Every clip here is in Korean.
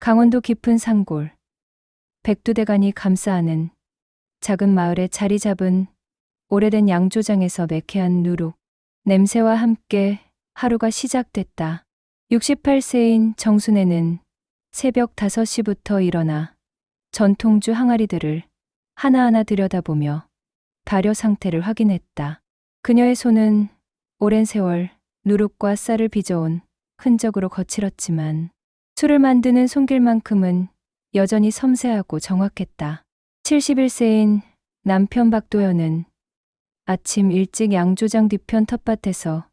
강원도 깊은 산골, 백두대간이 감싸안은 작은 마을에 자리 잡은 오래된 양조장에서 매캐한 누룩 냄새와 함께 하루가 시작됐다. 68세인 정순애는 새벽 5시부터 일어나 전통주 항아리들을 하나하나 들여다보며 발효 상태를 확인했다. 그녀의 손은 오랜 세월 누룩과 쌀을 빚어온 흔적으로 거칠었지만 술을 만드는 손길만큼은 여전히 섬세하고 정확했다. 71세인 남편 박도연은 아침 일찍 양조장 뒤편 텃밭에서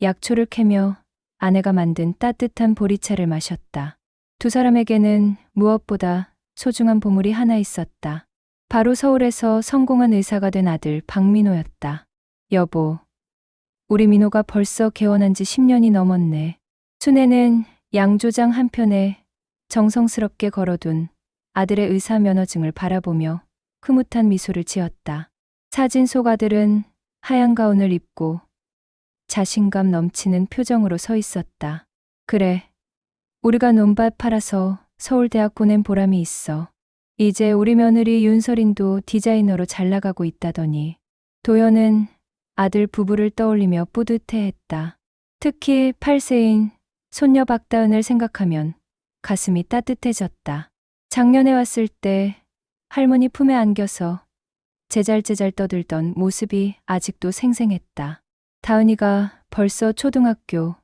약초를 캐며 아내가 만든 따뜻한 보리차를 마셨다. 두 사람에게는 무엇보다 소중한 보물이 하나 있었다. 바로 서울에서 성공한 의사가 된 아들 박민호였다. 여보, 우리 민호가 벌써 개원한 지 10년이 넘었네. 순애는 양조장 한편에 정성스럽게 걸어둔 아들의 의사 면허증을 바라보며 흐뭇한 미소를 지었다. 사진 속 아들은 하얀 가운을 입고 자신감 넘치는 표정으로 서 있었다. 그래, 우리가 논밭 팔아서 서울대학 보낸 보람이 있어. 이제 우리 며느리 윤설인도 디자이너로 잘 나가고 있다더니. 도연은 아들 부부를 떠올리며 뿌듯해했다. 특히 8세인 손녀 박다은을 생각하면 가슴이 따뜻해졌다. 작년에 왔을 때 할머니 품에 안겨서 제잘제잘 떠들던 모습이 아직도 생생했다. 다은이가 벌써 초등학교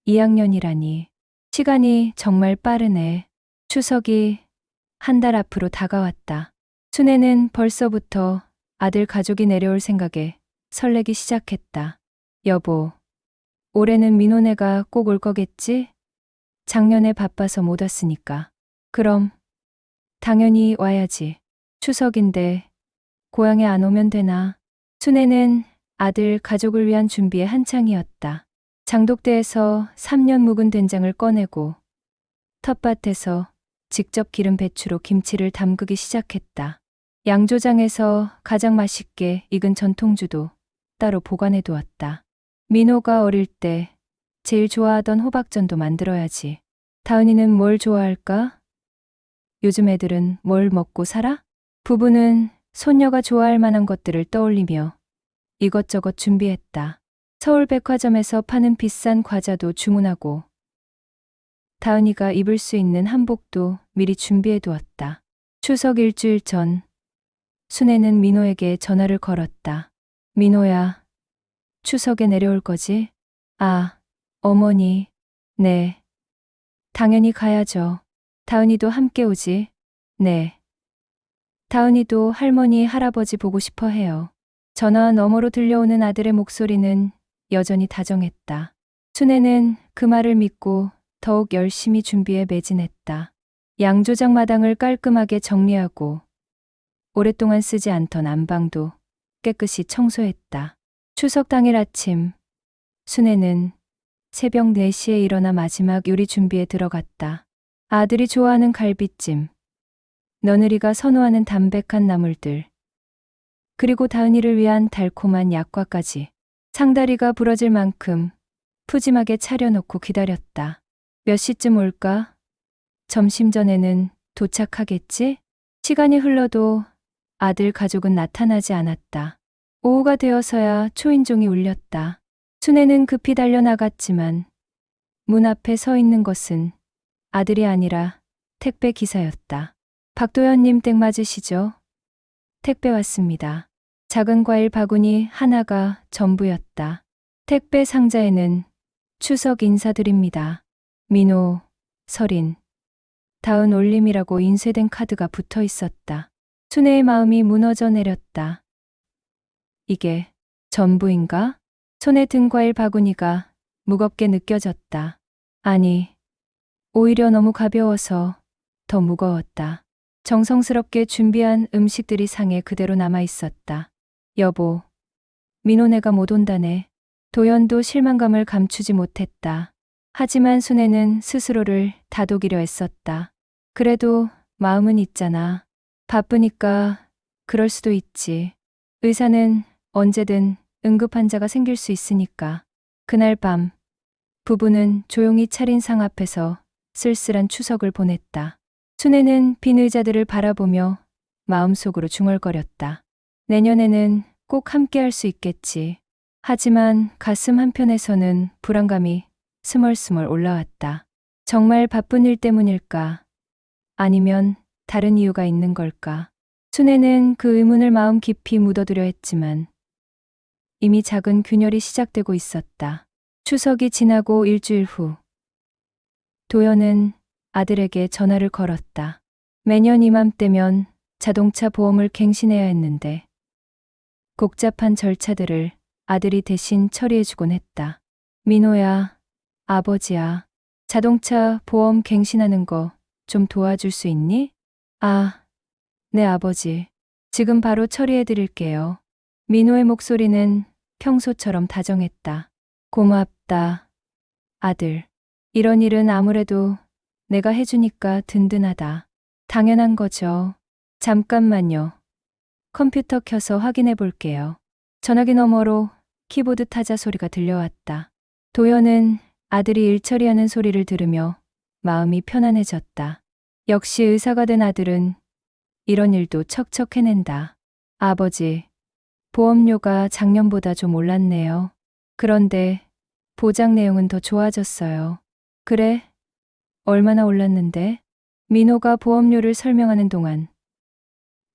2학년이라니. 시간이 정말 빠르네. 추석이 한 달 앞으로 다가왔다. 순애는 벌써부터 아들 가족이 내려올 생각에 설레기 시작했다. 여보, 올해는 민호네가 꼭 올 거겠지? 작년에 바빠서 못 왔으니까. 그럼 당연히 와야지. 추석인데 고향에 안 오면 되나? 순애는 아들 가족을 위한 준비에 한창이었다. 장독대에서 3년 묵은 된장을 꺼내고 텃밭에서 직접 기른 배추로 김치를 담그기 시작했다. 양조장에서 가장 맛있게 익은 전통주도 따로 보관해 두었다. 민호가 어릴 때 제일 좋아하던 호박전도 만들어야지. 다은이는 뭘 좋아할까? 요즘 애들은 뭘 먹고 살아? 부부는 손녀가 좋아할 만한 것들을 떠올리며 이것저것 준비했다. 서울 백화점에서 파는 비싼 과자도 주문하고 다은이가 입을 수 있는 한복도 미리 준비해 두었다. 추석 일주일 전 순애는 민호에게 전화를 걸었다. 민호야, 추석에 내려올 거지? 아, 어머니. 네. 당연히 가야죠. 다은이도 함께 오지? 네. 다은이도 할머니, 할아버지 보고 싶어 해요. 전화 너머로 들려오는 아들의 목소리는 여전히 다정했다. 순애는 그 말을 믿고 더욱 열심히 준비에 매진했다. 양조장 마당을 깔끔하게 정리하고 오랫동안 쓰지 않던 안방도 깨끗이 청소했다. 추석 당일 아침, 순애는 새벽 4시에 일어나 마지막 요리 준비에 들어갔다. 아들이 좋아하는 갈비찜, 며느리가 선호하는 담백한 나물들, 그리고 다은이를 위한 달콤한 약과까지. 상다리가 부러질 만큼 푸짐하게 차려놓고 기다렸다. 몇 시쯤 올까? 점심 전에는 도착하겠지? 시간이 흘러도 아들 가족은 나타나지 않았다. 오후가 되어서야 초인종이 울렸다. 순애는 급히 달려나갔지만 문 앞에 서 있는 것은 아들이 아니라 택배 기사였다. 박도연님 댁 맞으시죠? 택배 왔습니다. 작은 과일 바구니 하나가 전부였다. 택배 상자에는 추석 인사드립니다. 민호, 설인, 다은 올림이라고 인쇄된 카드가 붙어 있었다. 순애의 마음이 무너져 내렸다. 이게 전부인가? 손에 든 과일 바구니가 무겁게 느껴졌다. 아니, 오히려 너무 가벼워서 더 무거웠다. 정성스럽게 준비한 음식들이 상에 그대로 남아 있었다. 여보, 민호네가 못 온다네. 도연도 실망감을 감추지 못했다. 하지만 순애는 스스로를 다독이려 애썼다. 그래도 마음은 있잖아. 바쁘니까 그럴 수도 있지. 의사는 언제든 응급 환자가 생길 수 있으니까. 그날 밤 부부는 조용히 차린 상 앞에서 쓸쓸한 추석을 보냈다. 순애는 빈 의자들을 바라보며 마음속으로 중얼거렸다. 내년에는 꼭 함께할 수 있겠지. 하지만 가슴 한편에서는 불안감이 스멀스멀 올라왔다. 정말 바쁜 일 때문일까? 아니면 다른 이유가 있는 걸까? 순애는 그 의문을 마음 깊이 묻어두려 했지만 이미 작은 균열이 시작되고 있었다. 추석이 지나고 일주일 후 도연은 아들에게 전화를 걸었다. 매년 이맘때면 자동차 보험을 갱신해야 했는데 복잡한 절차들을 아들이 대신 처리해주곤 했다. 민호야, 아버지야, 자동차 보험 갱신하는 거 좀 도와줄 수 있니? 아, 네 아버지. 지금 바로 처리해드릴게요. 민호의 목소리는 평소처럼 다정했다. 고맙다, 아들. 이런 일은 아무래도 내가 해주니까 든든하다. 당연한 거죠. 잠깐만요. 컴퓨터 켜서 확인해 볼게요. 전화기 너머로 키보드 타자 소리가 들려왔다. 도연은 아들이 일 처리하는 소리를 들으며 마음이 편안해졌다. 역시 의사가 된 아들은 이런 일도 척척 해낸다. 아버지, 보험료가 작년보다 좀 올랐네요. 그런데 보장 내용은 더 좋아졌어요. 그래? 얼마나 올랐는데? 민호가 보험료를 설명하는 동안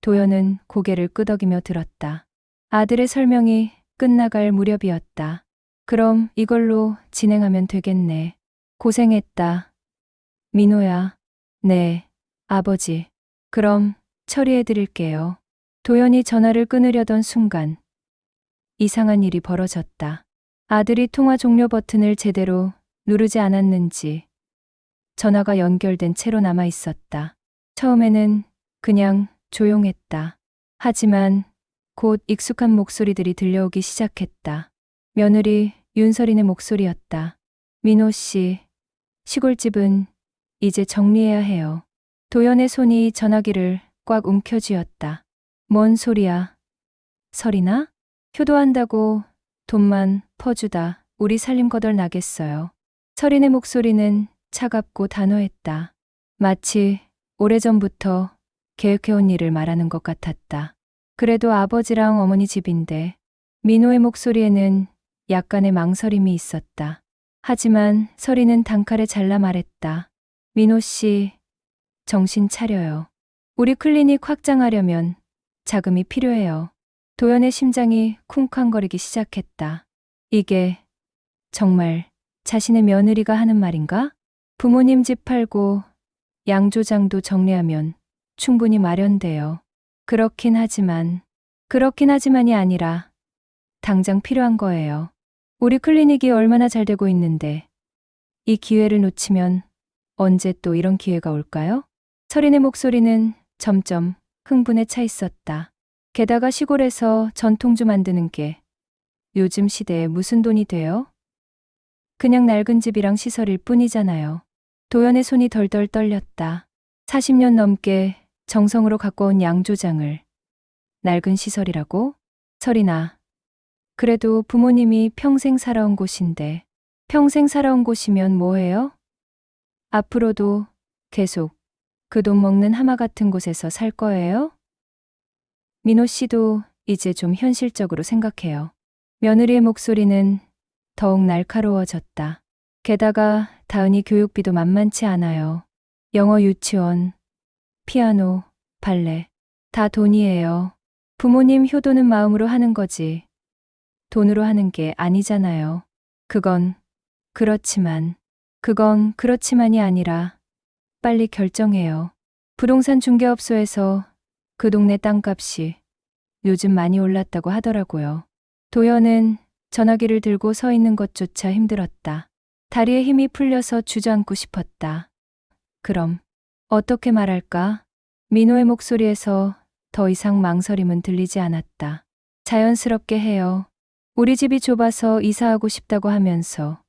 도연은 고개를 끄덕이며 들었다. 아들의 설명이 끝나갈 무렵이었다. 그럼 이걸로 진행하면 되겠네. 고생했다. 민호야. 네, 아버지. 그럼 처리해 드릴게요. 도연이 전화를 끊으려던 순간 이상한 일이 벌어졌다. 아들이 통화 종료 버튼을 제대로 누르지 않았는지 전화가 연결된 채로 남아 있었다. 처음에는 그냥 조용했다. 하지만 곧 익숙한 목소리들이 들려오기 시작했다. 며느리 윤설이네 목소리였다. 민호 씨, 시골집은 이제 정리해야 해요. 도연의 손이 전화기를 꽉 움켜쥐었다. 뭔 소리야? 설이나? 효도한다고 돈만 퍼주다 우리 살림 거덜 나겠어요. 설인의 목소리는 차갑고 단호했다. 마치 오래전부터 계획해온 일을 말하는 것 같았다. 그래도 아버지랑 어머니 집인데. 민호의 목소리에는 약간의 망설임이 있었다. 하지만 설이는 단칼에 잘라 말했다. 민호 씨, 정신 차려요. 우리 클리닉 확장하려면 자금이 필요해요. 도연의 심장이 쿵쾅거리기 시작했다. 이게 정말 자신의 며느리가 하는 말인가? 부모님 집 팔고 양조장도 정리하면 충분히 마련돼요. 그렇긴 하지만이 아니라 당장 필요한 거예요. 우리 클리닉이 얼마나 잘 되고 있는데 이 기회를 놓치면 언제 또 이런 기회가 올까요? 설인의 목소리는 점점 흥분에 차 있었다. 게다가 시골에서 전통주 만드는 게 요즘 시대에 무슨 돈이 돼요? 그냥 낡은 집이랑 시설일 뿐이잖아요. 도연의 손이 덜덜 떨렸다. 40년 넘게 정성으로 가꿔온 양조장을 낡은 시설이라고? 설이나. 그래도 부모님이 평생 살아온 곳인데 평생 살아온 곳이면 뭐해요? 앞으로도 계속 그 돈 먹는 하마 같은 곳에서 살 거예요? 민호 씨도 이제 좀 현실적으로 생각해요. 며느리의 목소리는 더욱 날카로워졌다. 게다가 다은이 교육비도 만만치 않아요. 영어 유치원, 피아노, 발레, 다 돈이에요. 부모님 효도는 마음으로 하는 거지. 돈으로 하는 게 아니잖아요. 그건 그렇지만이 아니라 빨리 결정해요. 부동산 중개업소에서 그 동네 땅값이 요즘 많이 올랐다고 하더라고요. 도연은 전화기를 들고 서 있는 것조차 힘들었다. 다리에 힘이 풀려서 주저앉고 싶었다. 그럼 어떻게 말할까? 민호의 목소리에서 더 이상 망설임은 들리지 않았다. 자연스럽게 해요. 우리 집이 좁아서 이사하고 싶다고 하면서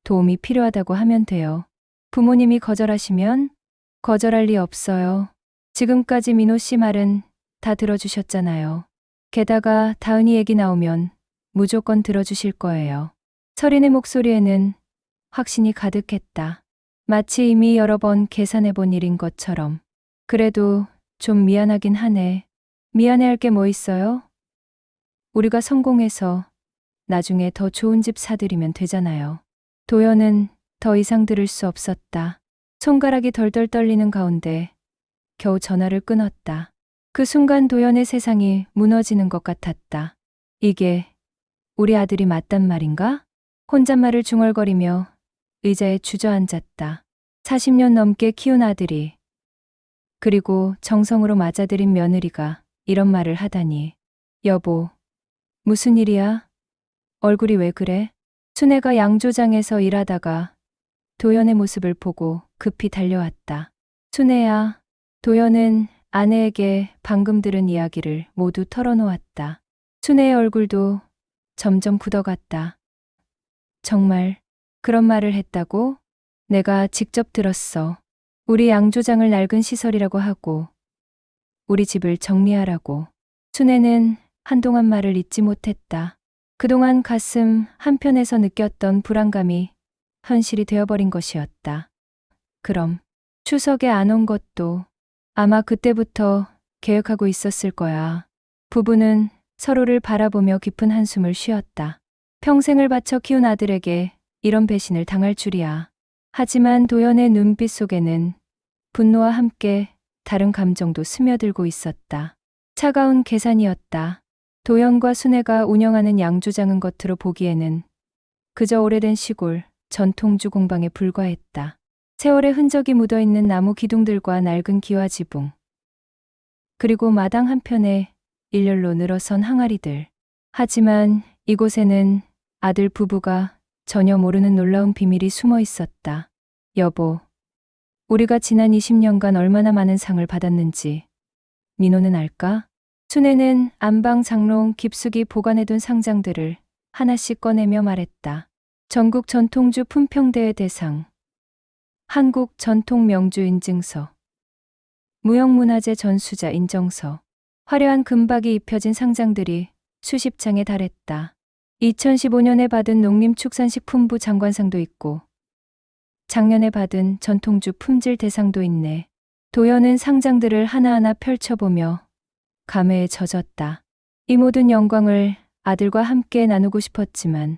도움이 필요하다고 하면 돼요. 부모님이 거절하시면 거절할 리 없어요. 지금까지 민호 씨 말은 다 들어주셨잖아요. 게다가 다은이 얘기 나오면 무조건 들어주실 거예요. 설인의 목소리에는 확신이 가득했다. 마치 이미 여러 번 계산해 본 일인 것처럼. 그래도 좀 미안하긴 하네. 미안해할 게 뭐 있어요? 우리가 성공해서 나중에 더 좋은 집 사들이면 되잖아요. 도연은 더 이상 들을 수 없었다. 손가락이 덜덜 떨리는 가운데 겨우 전화를 끊었다. 그 순간 도연의 세상이 무너지는 것 같았다. 이게 우리 아들이 맞단 말인가? 혼잣말을 중얼거리며 의자에 주저앉았다. 40년 넘게 키운 아들이, 그리고 정성으로 맞아들인 며느리가 이런 말을 하다니. 여보, 무슨 일이야? 얼굴이 왜 그래? 순애가 양조장에서 일하다가 도연의 모습을 보고 급히 달려왔다. 순애야, 도연은 아내에게 방금 들은 이야기를 모두 털어놓았다. 순애의 얼굴도 점점 굳어갔다. 정말 그런 말을 했다고? 내가 직접 들었어. 우리 양조장을 낡은 시설이라고 하고 우리 집을 정리하라고. 순애는 한동안 말을 잇지 못했다. 그동안 가슴 한편에서 느꼈던 불안감이 현실이 되어버린 것이었다. 그럼 추석에 안 온 것도 아마 그때부터 계획하고 있었을 거야. 부부는 서로를 바라보며 깊은 한숨을 쉬었다. 평생을 바쳐 키운 아들에게 이런 배신을 당할 줄이야. 하지만 도연의 눈빛 속에는 분노와 함께 다른 감정도 스며들고 있었다. 차가운 계산이었다. 도연과 순애가 운영하는 양조장은 겉으로 보기에는 그저 오래된 시골 전통주 공방에 불과했다. 세월의 흔적이 묻어있는 나무 기둥들과 낡은 기와 지붕, 그리고 마당 한편에 일렬로 늘어선 항아리들. 하지만 이곳에는 아들 부부가 전혀 모르는 놀라운 비밀이 숨어 있었다. 여보, 우리가 지난 20년간 얼마나 많은 상을 받았는지 민호는 알까? 순애는 안방 장롱 깊숙이 보관해둔 상장들을 하나씩 꺼내며 말했다. 전국 전통주 품평대회 대상, 한국 전통 명주 인증서, 무형문화재 전수자 인정서, 화려한 금박이 입혀진 상장들이 수십 장에 달했다. 2015년에 받은 농림축산식품부 장관상도 있고 작년에 받은 전통주 품질 대상도 있네. 도연은 상장들을 하나하나 펼쳐보며 감회에 젖었다. 이 모든 영광을 아들과 함께 나누고 싶었지만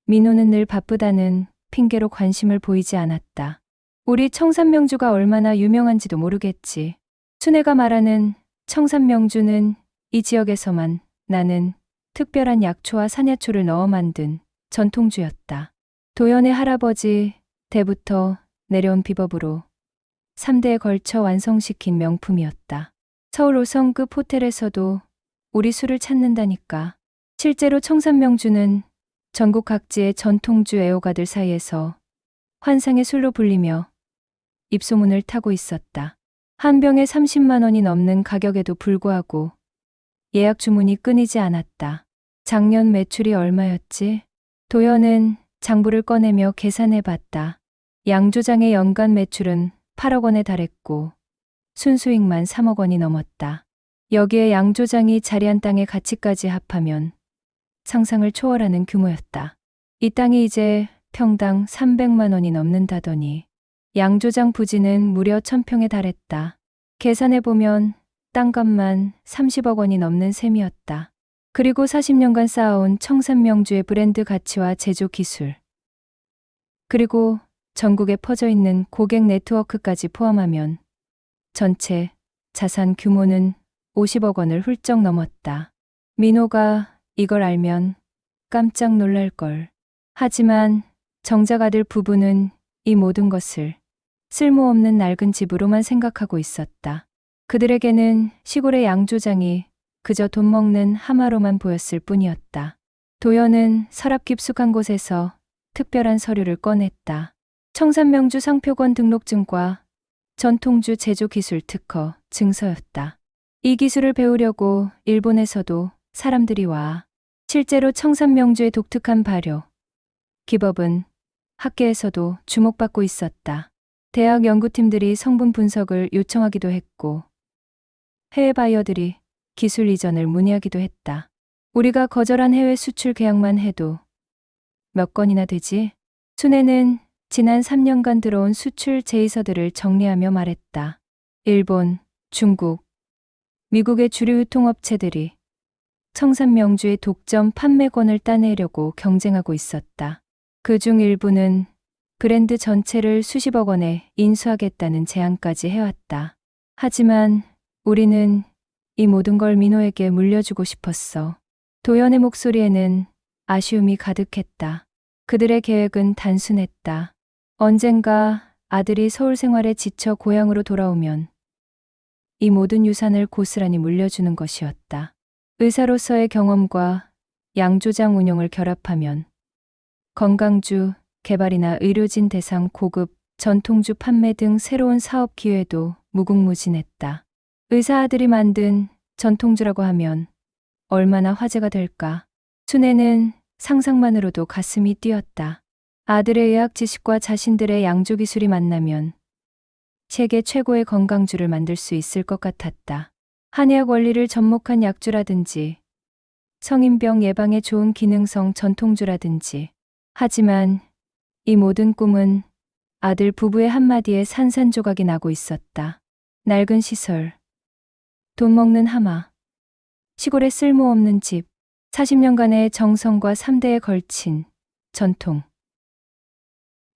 민호는 늘 바쁘다는 핑계로 관심을 보이지 않았다. 우리 청산명주가 얼마나 유명한지도 모르겠지. 순애가 말하는 청산명주는 이 지역에서만 나는 특별한 약초와 산야초를 넣어 만든 전통주였다. 도연의 할아버지 때부터 내려온 비법으로 3대에 걸쳐 완성시킨 명품이었다. 서울 5성급 호텔에서도 우리 술을 찾는다니까. 실제로 청산명주는 전국 각지의 전통주 애호가들 사이에서 환상의 술로 불리며 입소문을 타고 있었다. 한 병에 30만 원이 넘는 가격에도 불구하고 예약 주문이 끊이지 않았다. 작년 매출이 얼마였지? 도연은 장부를 꺼내며 계산해 봤다. 양조장의 연간 매출은 8억 원에 달했고 순수익만 3억 원이 넘었다. 여기에 양조장이 자리한 땅의 가치까지 합하면 상상을 초월하는 규모였다. 이 땅이 이제 평당 300만 원이 넘는다더니 양조장 부지는 무려 1000평에 달했다. 계산해보면 땅값만 30억 원이 넘는 셈이었다. 그리고 40년간 쌓아온 청산명주의 브랜드 가치와 제조 기술, 그리고 전국에 퍼져 있는 고객 네트워크까지 포함하면 전체 자산 규모는 50억 원을 훌쩍 넘었다. 민호가 이걸 알면 깜짝 놀랄걸. 하지만 정작 아들 부부는 이 모든 것을 쓸모없는 낡은 집으로만 생각하고 있었다. 그들에게는 시골의 양조장이 그저 돈 먹는 하마로만 보였을 뿐이었다. 도연은 서랍 깊숙한 곳에서 특별한 서류를 꺼냈다. 청산명주 상표권 등록증과 전통주 제조 기술 특허 증서였다. 이 기술을 배우려고 일본에서도 사람들이 와. 실제로 청산명주의 독특한 발효, 기법은 학계에서도 주목받고 있었다. 대학 연구팀들이 성분 분석을 요청하기도 했고 해외 바이어들이 기술 이전을 문의하기도 했다. 우리가 거절한 해외 수출 계약만 해도 몇 건이나 되지? 순애는 지난 3년간 들어온 수출 제의서들을 정리하며 말했다. 일본, 중국, 미국의 주류 유통업체들이 청산 명주의 독점 판매권을 따내려고 경쟁하고 있었다. 그중 일부는 브랜드 전체를 수십억 원에 인수하겠다는 제안까지 해왔다. 하지만 우리는 이 모든 걸 민호에게 물려주고 싶었어. 도연의 목소리에는 아쉬움이 가득했다. 그들의 계획은 단순했다. 언젠가 아들이 서울 생활에 지쳐 고향으로 돌아오면 이 모든 유산을 고스란히 물려주는 것이었다. 의사로서의 경험과 양조장 운영을 결합하면 건강주 개발이나 의료진 대상 고급 전통주 판매 등 새로운 사업 기회도 무궁무진했다. 의사 아들이 만든 전통주라고 하면 얼마나 화제가 될까. 순애는 상상만으로도 가슴이 뛰었다. 아들의 의학 지식과 자신들의 양조 기술이 만나면 세계 최고의 건강주를 만들 수 있을 것 같았다. 한의학 원리를 접목한 약주라든지 성인병 예방에 좋은 기능성 전통주라든지. 하지만 이 모든 꿈은 아들 부부의 한마디에 산산조각이 나고 있었다. 낡은 시설, 돈 먹는 하마, 시골에 쓸모없는 집, 40년간의 정성과 3대에 걸친 전통.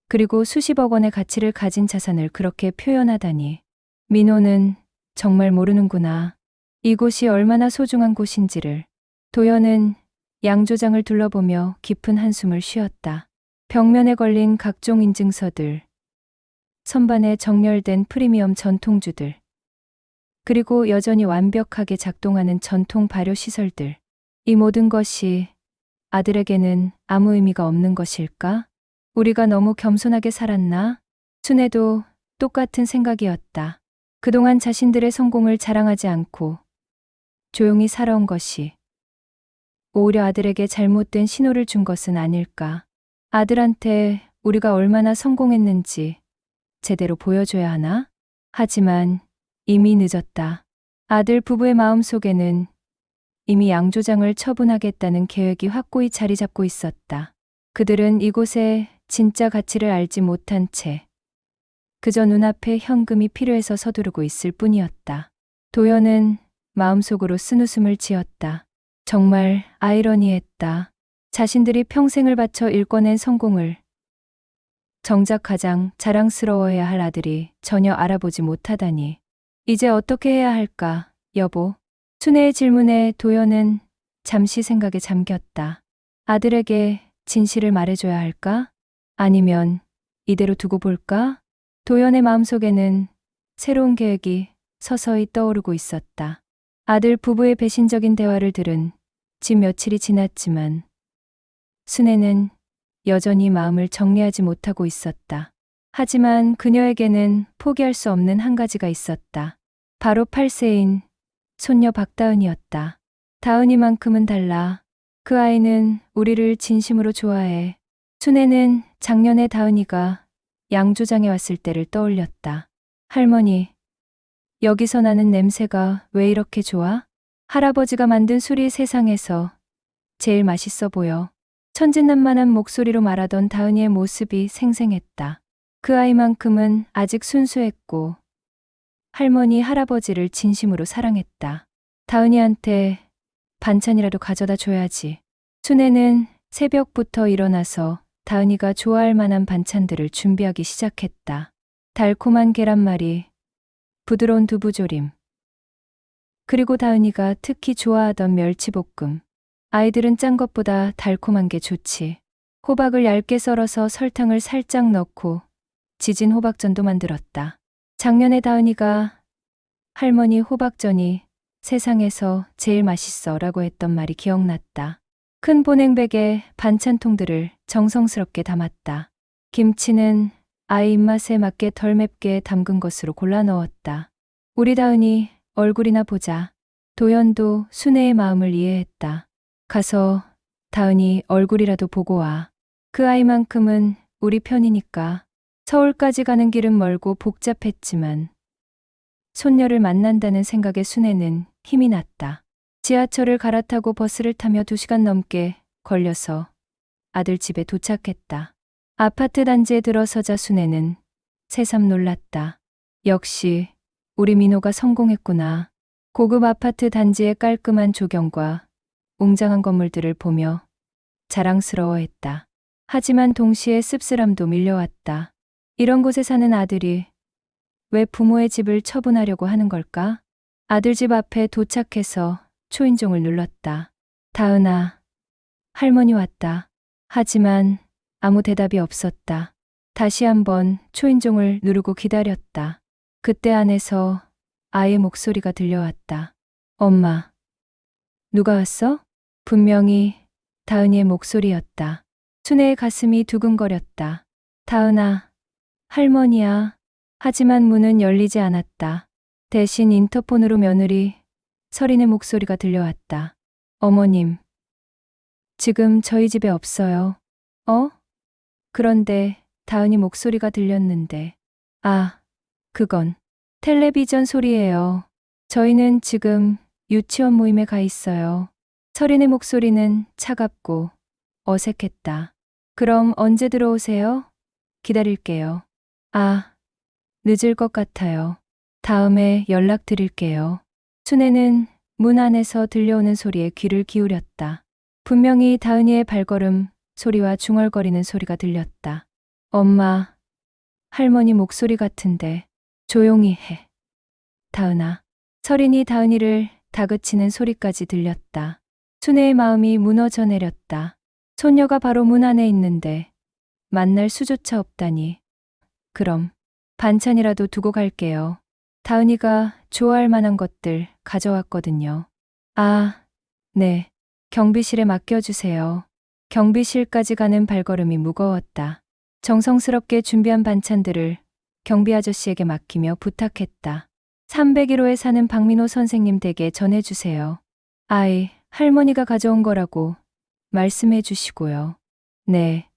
그리고 수십억 원의 가치를 가진 자산을 그렇게 표현하다니. 민호는 정말 모르는구나. 이곳이 얼마나 소중한 곳인지를. 도연은 양조장을 둘러보며 깊은 한숨을 쉬었다. 벽면에 걸린 각종 인증서들, 선반에 정렬된 프리미엄 전통주들, 그리고 여전히 완벽하게 작동하는 전통 발효 시설들. 이 모든 것이 아들에게는 아무 의미가 없는 것일까? 우리가 너무 겸손하게 살았나? 순애도 똑같은 생각이었다. 그동안 자신들의 성공을 자랑하지 않고 조용히 살아온 것이 오히려 아들에게 잘못된 신호를 준 것은 아닐까. 아들한테 우리가 얼마나 성공했는지 제대로 보여줘야 하나? 하지만 이미 늦었다. 아들 부부의 마음속에는 이미 양조장을 처분하겠다는 계획이 확고히 자리 잡고 있었다. 그들은 이곳의 진짜 가치를 알지 못한 채 그저 눈앞에 현금이 필요해서 서두르고 있을 뿐이었다. 도연은 마음속으로 쓴웃음을 지었다. 정말 아이러니했다. 자신들이 평생을 바쳐 일궈낸 성공을 정작 가장 자랑스러워해야 할 아들이 전혀 알아보지 못하다니. 이제 어떻게 해야 할까, 여보? 순애의 질문에 도연은 잠시 생각에 잠겼다. 아들에게 진실을 말해줘야 할까? 아니면 이대로 두고 볼까? 도연의 마음속에는 새로운 계획이 서서히 떠오르고 있었다. 아들 부부의 배신적인 대화를 들은 지 며칠이 지났지만 순애는 여전히 마음을 정리하지 못하고 있었다. 하지만 그녀에게는 포기할 수 없는 한 가지가 있었다. 바로 8세인 손녀 박다은이었다. 다은이만큼은 달라. 그 아이는 우리를 진심으로 좋아해. 순애는 작년에 다은이가 양조장에 왔을 때를 떠올렸다. 할머니, 여기서 나는 냄새가 왜 이렇게 좋아? 할아버지가 만든 술이 세상에서 제일 맛있어 보여. 천진난만한 목소리로 말하던 다은이의 모습이 생생했다. 그 아이만큼은 아직 순수했고 할머니, 할아버지를 진심으로 사랑했다. 다은이한테 반찬이라도 가져다 줘야지. 순애는 새벽부터 일어나서 다은이가 좋아할 만한 반찬들을 준비하기 시작했다. 달콤한 계란말이, 부드러운 두부조림, 그리고 다은이가 특히 좋아하던 멸치볶음. 아이들은 짠 것보다 달콤한 게 좋지. 호박을 얇게 썰어서 설탕을 살짝 넣고 지진 호박전도 만들었다. 작년에 다은이가 할머니, 호박전이 세상에서 제일 맛있어 라고 했던 말이 기억났다. 큰 보냉백에 반찬통들을 정성스럽게 담았다. 김치는 아이 입맛에 맞게 덜 맵게 담근 것으로 골라 넣었다. 우리 다은이 얼굴이나 보자. 도연도 순애의 마음을 이해했다. 가서 다은이 얼굴이라도 보고 와. 그 아이만큼은 우리 편이니까. 서울까지 가는 길은 멀고 복잡했지만 손녀를 만난다는 생각에 순애는 힘이 났다. 지하철을 갈아타고 버스를 타며 2시간 넘게 걸려서 아들 집에 도착했다. 아파트 단지에 들어서자 순애는 새삼 놀랐다. 역시 우리 민호가 성공했구나. 고급 아파트 단지의 깔끔한 조경과 웅장한 건물들을 보며 자랑스러워했다. 하지만 동시에 씁쓸함도 밀려왔다. 이런 곳에 사는 아들이 왜 부모의 집을 처분하려고 하는 걸까? 아들 집 앞에 도착해서 초인종을 눌렀다. 다은아, 할머니 왔다. 하지만 아무 대답이 없었다. 다시 한번 초인종을 누르고 기다렸다. 그때 안에서 아이의 목소리가 들려왔다. 엄마, 누가 왔어? 분명히 다은이의 목소리였다. 순애의 가슴이 두근거렸다. 다은아, 할머니야. 하지만 문은 열리지 않았다. 대신 인터폰으로 며느리 서린의 목소리가 들려왔다. 어머님, 지금 저희 집에 없어요. 어? 그런데 다은이 목소리가 들렸는데, 아, 그건 텔레비전 소리예요. 저희는 지금 유치원 모임에 가 있어요. 서린의 목소리는 차갑고 어색했다. 그럼 언제 들어오세요? 기다릴게요. 아, 늦을 것 같아요. 다음에 연락드릴게요. 순애는 문 안에서 들려오는 소리에 귀를 기울였다. 분명히 다은이의 발걸음 소리와 중얼거리는 소리가 들렸다. 엄마, 할머니 목소리 같은데 조용히 해. 다은아. 서린이 다은이를 다그치는 소리까지 들렸다. 순애의 마음이 무너져 내렸다. 손녀가 바로 문 안에 있는데 만날 수조차 없다니. 그럼 반찬이라도 두고 갈게요. 다은이가 좋아할 만한 것들 가져왔거든요. 아, 네. 경비실에 맡겨주세요. 경비실까지 가는 발걸음이 무거웠다. 정성스럽게 준비한 반찬들을 경비 아저씨에게 맡기며 부탁했다. 301호에 사는 박민호 선생님 댁에 전해주세요. 아이, 할머니가 가져온 거라고 말씀해 주시고요. 네,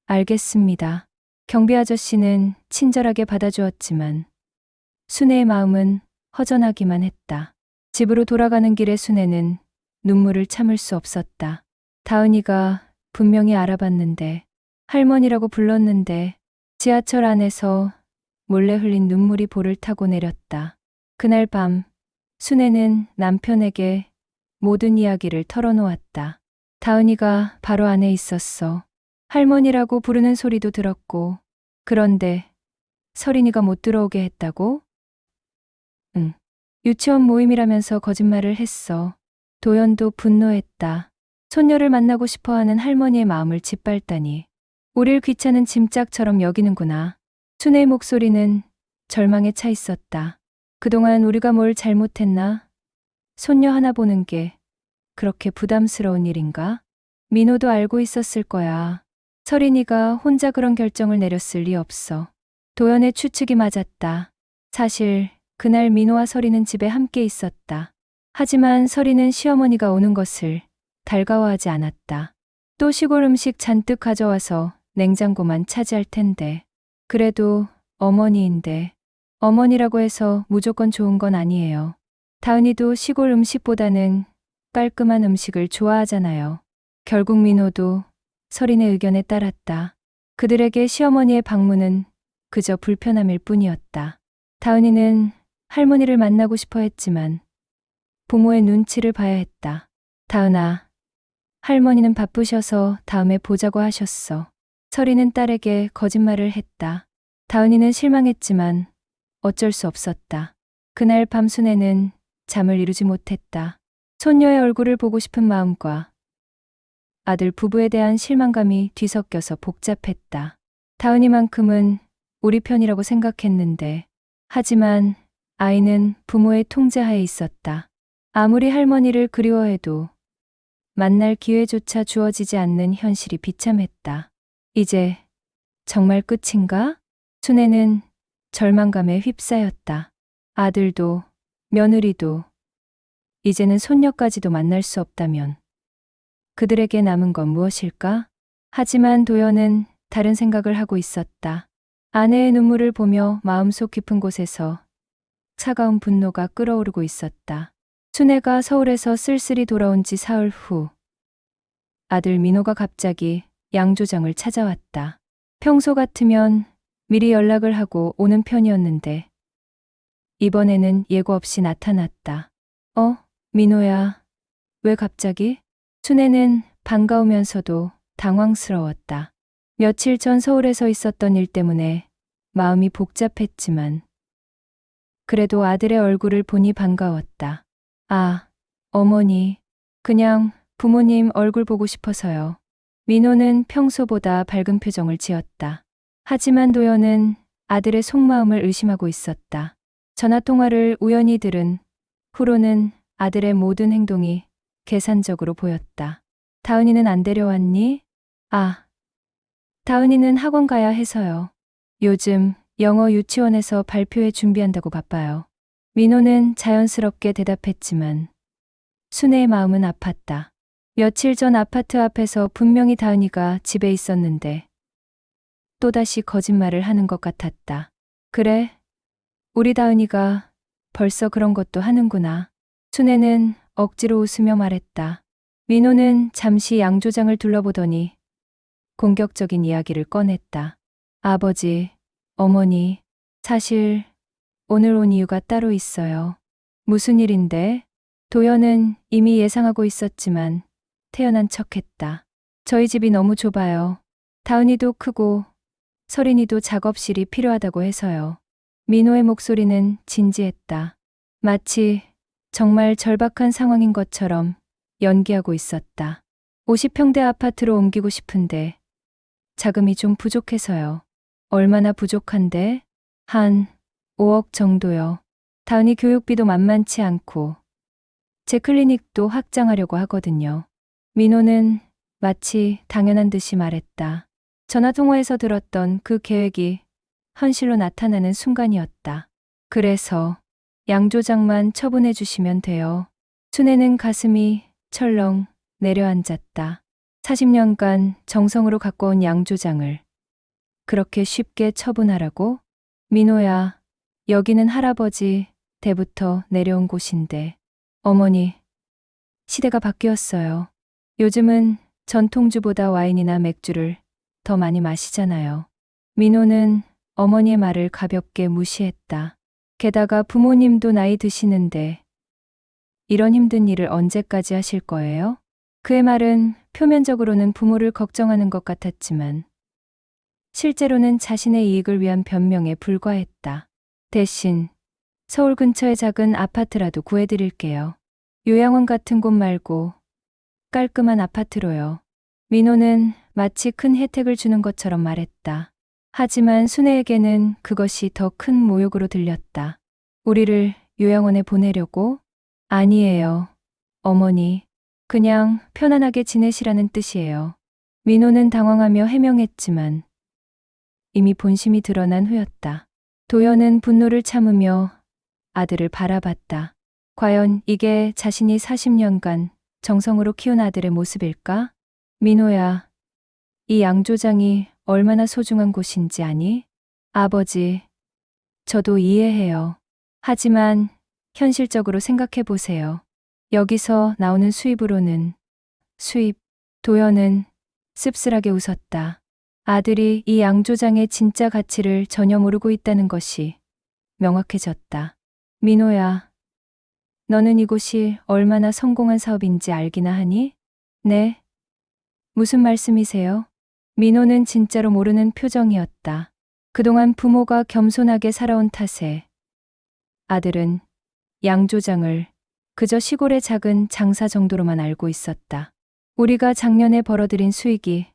알겠습니다. 경비 아저씨는 친절하게 받아주었지만 순애의 마음은 허전하기만 했다. 집으로 돌아가는 길에 순애는 눈물을 참을 수 없었다. 다은이가 분명히 알아봤는데 할머니라고 불렀는데 지하철 안에서 몰래 흘린 눈물이 볼을 타고 내렸다. 그날 밤 순애는 남편에게 모든 이야기를 털어놓았다. 다은이가 바로 안에 있었어. 할머니라고 부르는 소리도 들었고, 그런데 서린이가 못 들어오게 했다고? 응. 유치원 모임이라면서 거짓말을 했어. 도연도 분노했다. 손녀를 만나고 싶어하는 할머니의 마음을 짓밟다니. 우릴 귀찮은 짐짝처럼 여기는구나. 순애의 목소리는 절망에 차 있었다. 그동안 우리가 뭘 잘못했나? 손녀 하나 보는 게 그렇게 부담스러운 일인가? 민호도 알고 있었을 거야. 서린이가 혼자 그런 결정을 내렸을 리 없어. 도연의 추측이 맞았다. 사실 그날 민호와 서린은 집에 함께 있었다. 하지만 서린은 시어머니가 오는 것을 달가워하지 않았다. 또 시골 음식 잔뜩 가져와서 냉장고만 차지할 텐데. 그래도 어머니인데. 어머니라고 해서 무조건 좋은 건 아니에요. 다은이도 시골 음식보다는 깔끔한 음식을 좋아하잖아요. 결국 민호도 서린의 의견에 따랐다. 그들에게 시어머니의 방문은 그저 불편함일 뿐이었다. 다은이는 할머니를 만나고 싶어 했지만 부모의 눈치를 봐야 했다. 다은아, 할머니는 바쁘셔서 다음에 보자고 하셨어. 서린은 딸에게 거짓말을 했다. 다은이는 실망했지만 어쩔 수 없었다. 그날 밤 순애는 잠을 이루지 못했다. 손녀의 얼굴을 보고 싶은 마음과 아들 부부에 대한 실망감이 뒤섞여서 복잡했다. 다은이만큼은 우리 편이라고 생각했는데, 하지만 아이는 부모의 통제하에 있었다. 아무리 할머니를 그리워해도 만날 기회조차 주어지지 않는 현실이 비참했다. 이제 정말 끝인가? 순애는 절망감에 휩싸였다. 아들도 며느리도 이제는 손녀까지도 만날 수 없다면 그들에게 남은 건 무엇일까? 하지만 도연은 다른 생각을 하고 있었다. 아내의 눈물을 보며 마음속 깊은 곳에서 차가운 분노가 끓어오르고 있었다. 순애가 서울에서 쓸쓸히 돌아온 지 사흘 후 아들 민호가 갑자기 양조장을 찾아왔다. 평소 같으면 미리 연락을 하고 오는 편이었는데 이번에는 예고 없이 나타났다. 민호야, 왜 갑자기? 순애는 반가우면서도 당황스러웠다. 며칠 전 서울에서 있었던 일 때문에 마음이 복잡했지만 그래도 아들의 얼굴을 보니 반가웠다. 아, 어머니, 그냥 부모님 얼굴 보고 싶어서요. 민호는 평소보다 밝은 표정을 지었다. 하지만 도연은 아들의 속마음을 의심하고 있었다. 전화통화를 우연히 들은 후로는 아들의 모든 행동이 계산적으로 보였다. 다은이는 안 데려왔니? 아, 다은이는 학원 가야 해서요. 요즘 영어 유치원에서 발표회 준비한다고 바빠요. 민호는 자연스럽게 대답했지만 순애의 마음은 아팠다. 며칠 전 아파트 앞에서 분명히 다은이가 집에 있었는데 또다시 거짓말을 하는 것 같았다. 그래, 우리 다은이가 벌써 그런 것도 하는구나. 순애는 억지로 웃으며 말했다. 민호는 잠시 양조장을 둘러보더니 공격적인 이야기를 꺼냈다. 아버지, 어머니, 사실 오늘 온 이유가 따로 있어요. 무슨 일인데? 도연은 이미 예상하고 있었지만 태연한 척했다. 저희 집이 너무 좁아요. 다은이도 크고 서린이도 작업실이 필요하다고 해서요. 민호의 목소리는 진지했다. 마치 정말 절박한 상황인 것처럼 연기하고 있었다. 50평대 아파트로 옮기고 싶은데 자금이 좀 부족해서요. 얼마나 부족한데? 한 5억 정도요. 다은이 교육비도 만만치 않고 제 클리닉도 확장하려고 하거든요. 민호는 마치 당연한 듯이 말했다. 전화통화에서 들었던 그 계획이 현실로 나타나는 순간이었다. 그래서 양조장만 처분해 주시면 돼요. 순애는 가슴이 철렁 내려앉았다. 40년간 정성으로 가꿔온 양조장을 그렇게 쉽게 처분하라고? 민호야, 여기는 할아버지 때부터 내려온 곳인데. 어머니, 시대가 바뀌었어요. 요즘은 전통주보다 와인이나 맥주를 더 많이 마시잖아요. 민호는 어머니의 말을 가볍게 무시했다. 게다가 부모님도 나이 드시는데 이런 힘든 일을 언제까지 하실 거예요? 그의 말은 표면적으로는 부모를 걱정하는 것 같았지만 실제로는 자신의 이익을 위한 변명에 불과했다. 대신 서울 근처의 작은 아파트라도 구해드릴게요. 요양원 같은 곳 말고 깔끔한 아파트로요. 민호는 마치 큰 혜택을 주는 것처럼 말했다. 하지만 순애에게는 그것이 더 큰 모욕으로 들렸다. 우리를 요양원에 보내려고? 아니에요. 어머니, 그냥 편안하게 지내시라는 뜻이에요. 민호는 당황하며 해명했지만 이미 본심이 드러난 후였다. 도연은 분노를 참으며 아들을 바라봤다. 과연 이게 자신이 40년간 정성으로 키운 아들의 모습일까? 민호야, 이 양조장이 얼마나 소중한 곳인지 아니? 아버지, 저도 이해해요. 하지만 현실적으로 생각해 보세요. 여기서 나오는 수입으로는 도연은 씁쓸하게 웃었다. 아들이 이 양조장의 진짜 가치를 전혀 모르고 있다는 것이 명확해졌다. 민호야, 너는 이곳이 얼마나 성공한 사업인지 알기나 하니? 네. 무슨 말씀이세요? 민호는 진짜로 모르는 표정이었다. 그동안 부모가 겸손하게 살아온 탓에 아들은 양조장을 그저 시골의 작은 장사 정도로만 알고 있었다. 우리가 작년에 벌어들인 수익이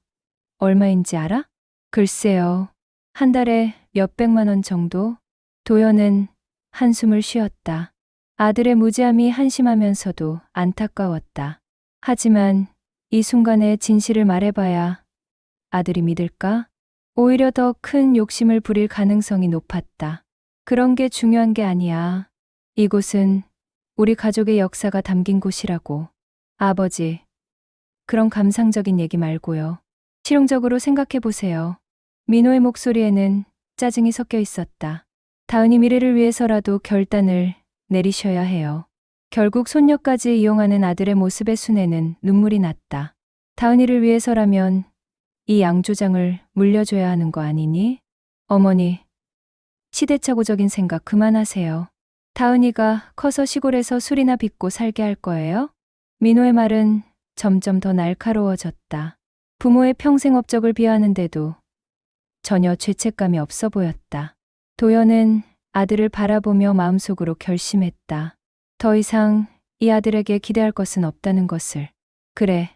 얼마인지 알아? 글쎄요. 한 달에 몇백만 원 정도? 도연은 한숨을 쉬었다. 아들의 무지함이 한심하면서도 안타까웠다. 하지만 이 순간에 진실을 말해봐야 아들이 믿을까? 오히려 더 큰 욕심을 부릴 가능성이 높았다. 그런 게 중요한 게 아니야. 이곳은 우리 가족의 역사가 담긴 곳이라고. 아버지, 그런 감상적인 얘기 말고요. 실용적으로 생각해 보세요. 민호의 목소리에는 짜증이 섞여 있었다. 다은이 미래를 위해서라도 결단을 내리셔야 해요. 결국 손녀까지 이용하는 아들의 모습에 순애는 눈물이 났다. 다은이를 위해서라면 이 양조장을 물려줘야 하는 거 아니니? 어머니, 시대착오적인 생각 그만하세요. 다은이가 커서 시골에서 술이나 빚고 살게 할 거예요? 민호의 말은 점점 더 날카로워졌다. 부모의 평생 업적을 비하하는데도 전혀 죄책감이 없어 보였다. 도연은 아들을 바라보며 마음속으로 결심했다. 더 이상 이 아들에게 기대할 것은 없다는 것을. 그래,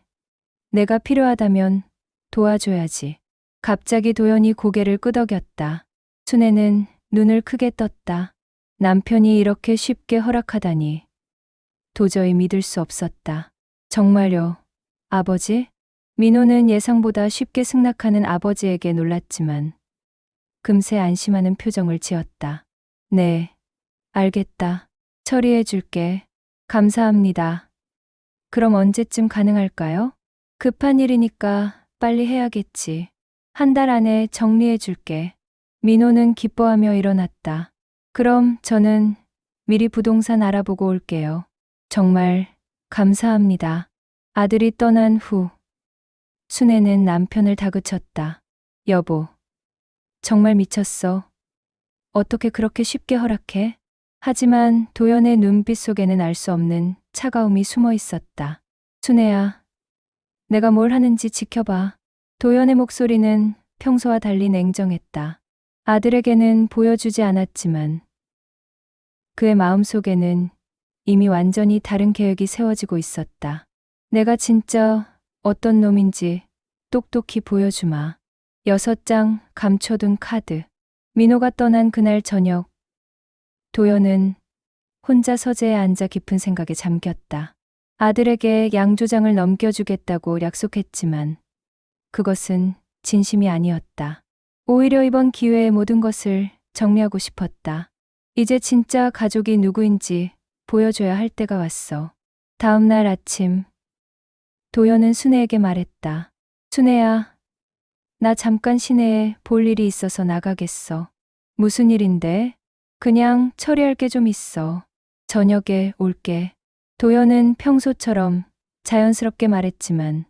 내가 필요하다면 도와줘야지. 갑자기 도연이 고개를 끄덕였다. 순애는 눈을 크게 떴다. 남편이 이렇게 쉽게 허락하다니 도저히 믿을 수 없었다. 정말요, 아버지? 민호는 예상보다 쉽게 승낙하는 아버지에게 놀랐지만 금세 안심하는 표정을 지었다. 네, 알겠다. 처리해 줄게. 감사합니다. 그럼 언제쯤 가능할까요? 급한 일이니까 빨리 해야겠지. 한 달 안에 정리해 줄게. 민호는 기뻐하며 일어났다. 그럼 저는 미리 부동산 알아보고 올게요. 정말 감사합니다. 아들이 떠난 후 순애는 남편을 다그쳤다. 여보, 정말 미쳤어. 어떻게 그렇게 쉽게 허락해? 하지만 도연의 눈빛 속에는 알 수 없는 차가움이 숨어 있었다. 순애야, 내가 뭘 하는지 지켜봐. 도연의 목소리는 평소와 달리 냉정했다. 아들에게는 보여주지 않았지만 그의 마음속에는 이미 완전히 다른 계획이 세워지고 있었다. 내가 진짜 어떤 놈인지 똑똑히 보여주마. 6장 감춰둔 카드. 민호가 떠난 그날 저녁, 도연은 혼자 서재에 앉아 깊은 생각에 잠겼다. 아들에게 양조장을 넘겨주겠다고 약속했지만 그것은 진심이 아니었다. 오히려 이번 기회에 모든 것을 정리하고 싶었다. 이제 진짜 가족이 누구인지 보여줘야 할 때가 왔어. 다음 날 아침, 도연은 순애에게 말했다. 순애야, 나 잠깐 시내에 볼 일이 있어서 나가겠어. 무슨 일인데? 그냥 처리할 게 좀 있어. 저녁에 올게. 도연은 평소처럼 자연스럽게 말했지만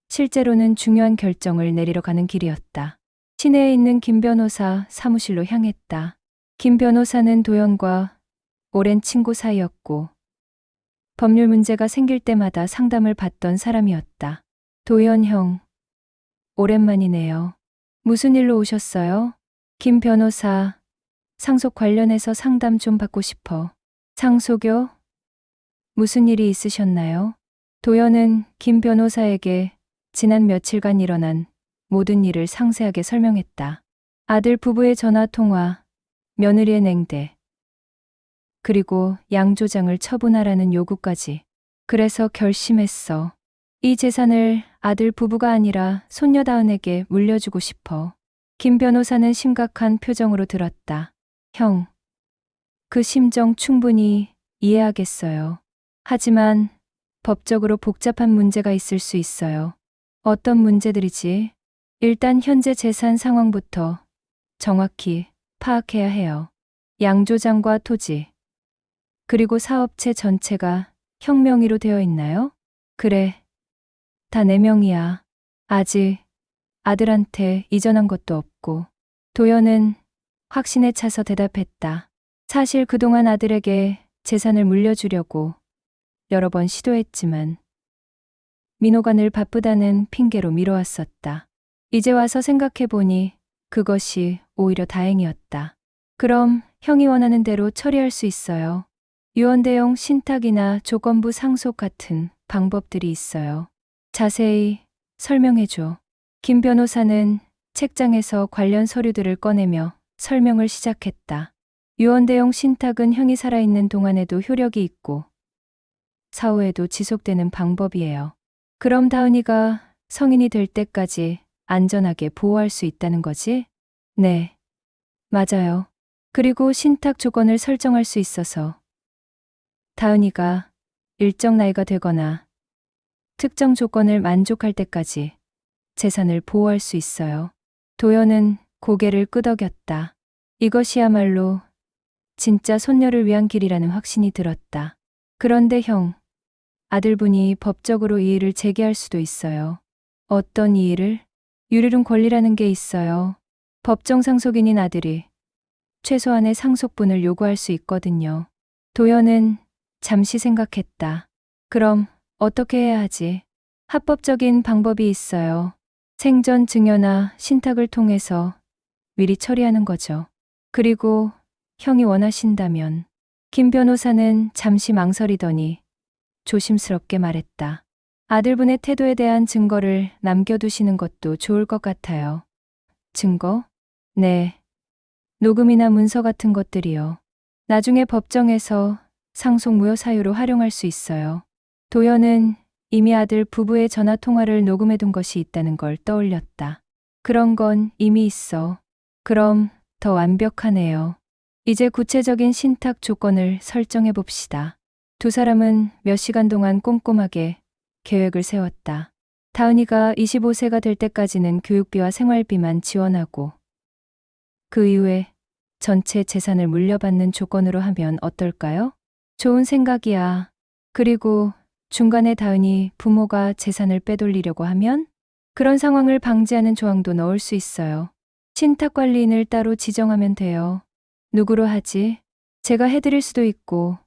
실제로는 중요한 결정을 내리러 가는 길이었다. 시내에 있는 김 변호사 사무실로 향했다. 김 변호사는 도연과 오랜 친구 사이였고 법률 문제가 생길 때마다 상담을 받던 사람이었다. 도연 형, 오랜만이네요. 무슨 일로 오셨어요? 김 변호사, 상속 관련해서 상담 좀 받고 싶어. 상속요? 무슨 일이 있으셨나요? 도연은 김 변호사에게 지난 며칠간 일어난 모든 일을 상세하게 설명했다. 아들 부부의 전화 통화, 며느리의 냉대, 그리고 양조장을 처분하라는 요구까지. 그래서 결심했어. 이 재산을 아들 부부가 아니라 손녀 다은에게 물려주고 싶어. 김 변호사는 심각한 표정으로 들었다. 형, 그 심정 충분히 이해하겠어요. 하지만 법적으로 복잡한 문제가 있을 수 있어요. 어떤 문제들이지? 일단 현재 재산 상황부터 정확히 파악해야 해요. 양조장과 토지, 그리고 사업체 전체가 형 명의로 되어 있나요? 그래, 다 내 명의야. 아직 아들한테 이전한 것도 없고. 도연은 확신에 차서 대답했다. 사실 그동안 아들에게 재산을 물려주려고 여러 번 시도했지만 민호가 늘 바쁘다는 핑계로 미뤄왔었다. 이제 와서 생각해보니 그것이 오히려 다행이었다. 그럼 형이 원하는 대로 처리할 수 있어요. 유언대용 신탁이나 조건부 상속 같은 방법들이 있어요. 자세히 설명해줘. 김 변호사는 책장에서 관련 서류들을 꺼내며 설명을 시작했다. 유언대용 신탁은 형이 살아있는 동안에도 효력이 있고 사후에도 지속되는 방법이에요. 그럼 다은이가 성인이 될 때까지 안전하게 보호할 수 있다는 거지? 네, 맞아요. 그리고 신탁 조건을 설정할 수 있어서 다은이가 일정 나이가 되거나 특정 조건을 만족할 때까지 재산을 보호할 수 있어요. 도연은 고개를 끄덕였다. 이것이야말로 진짜 손녀를 위한 길이라는 확신이 들었다. 그런데 형, 아들분이 법적으로 이의를 제기할 수도 있어요. 어떤 이의를? 유리룬 권리라는 게 있어요. 법정 상속인인 아들이 최소한의 상속분을 요구할 수 있거든요. 도연은 잠시 생각했다. 그럼 어떻게 해야 하지? 합법적인 방법이 있어요. 생전 증여나 신탁을 통해서 미리 처리하는 거죠. 그리고 형이 원하신다면. 김 변호사는 잠시 망설이더니 조심스럽게 말했다. 아들분의 태도에 대한 증거를 남겨두시는 것도 좋을 것 같아요. 증거? 네. 녹음이나 문서 같은 것들이요. 나중에 법정에서 상속 무효 사유로 활용할 수 있어요. 도연은 이미 아들 부부의 전화 통화를 녹음해둔 것이 있다는 걸 떠올렸다. 그런 건 이미 있어. 그럼 더 완벽하네요. 이제 구체적인 신탁 조건을 설정해 봅시다. 두 사람은 몇 시간 동안 꼼꼼하게 계획을 세웠다. 다은이가 25세가 될 때까지는 교육비와 생활비만 지원하고 그 이후에 전체 재산을 물려받는 조건으로 하면 어떨까요? 좋은 생각이야. 그리고 중간에 다은이 부모가 재산을 빼돌리려고 하면 그런 상황을 방지하는 조항도 넣을 수 있어요. 신탁관리인을 따로 지정하면 돼요. 누구로 하지? 제가 해드릴 수도 있고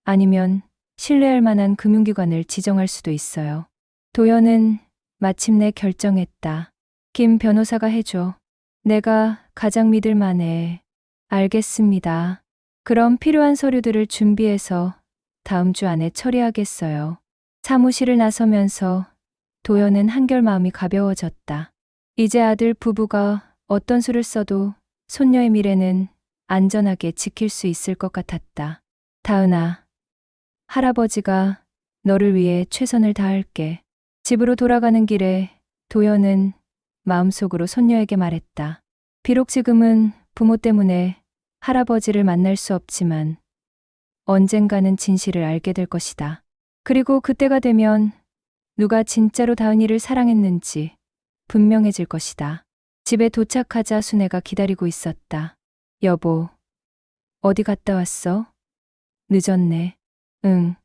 아니면 신뢰할 만한 금융기관을 지정할 수도 있어요. 도연은 마침내 결정했다. 김 변호사가 해줘. 내가 가장 믿을 만해. 알겠습니다. 그럼 필요한 서류들을 준비해서 다음 주 안에 처리하겠어요. 사무실을 나서면서 도연은 한결 마음이 가벼워졌다. 이제 아들 부부가 어떤 수를 써도 손녀의 미래는 안전하게 지킬 수 있을 것 같았다. 다은아, 할아버지가 너를 위해 최선을 다할게. 집으로 돌아가는 길에 도연은 마음속으로 손녀에게 말했다. 비록 지금은 부모 때문에 할아버지를 만날 수 없지만 언젠가는 진실을 알게 될 것이다. 그리고 그때가 되면 누가 진짜로 다은이를 사랑했는지 분명해질 것이다. 집에 도착하자 순애가 기다리고 있었다. 여보, 어디 갔다 왔어? 늦었네. 응.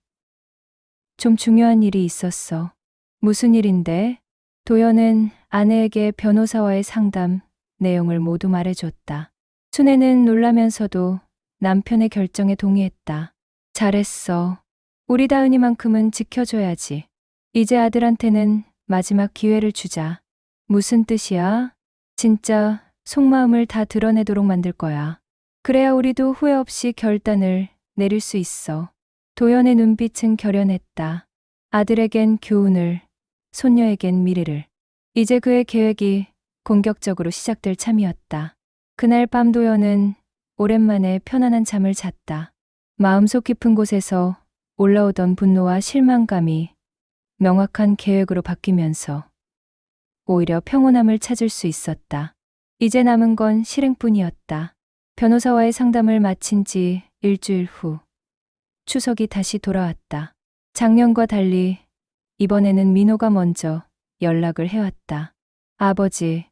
좀 중요한 일이 있었어. 무슨 일인데? 도연은 아내에게 변호사와의 상담 내용을 모두 말해줬다. 순애는 놀라면서도 남편의 결정에 동의했다. 잘했어. 우리 다은이만큼은 지켜줘야지. 이제 아들한테는 마지막 기회를 주자. 무슨 뜻이야? 진짜 속마음을 다 드러내도록 만들 거야. 그래야 우리도 후회 없이 결단을 내릴 수 있어. 도연의 눈빛은 결연했다. 아들에겐 교훈을, 손녀에겐 미래를. 이제 그의 계획이 공격적으로 시작될 참이었다. 그날 밤 도연은 오랜만에 편안한 잠을 잤다. 마음속 깊은 곳에서 올라오던 분노와 실망감이 명확한 계획으로 바뀌면서 오히려 평온함을 찾을 수 있었다. 이제 남은 건 실행뿐이었다. 변호사와의 상담을 마친 지 일주일 후 추석이 다시 돌아왔다. 작년과 달리 이번에는 민호가 먼저 연락을 해왔다. 아버지,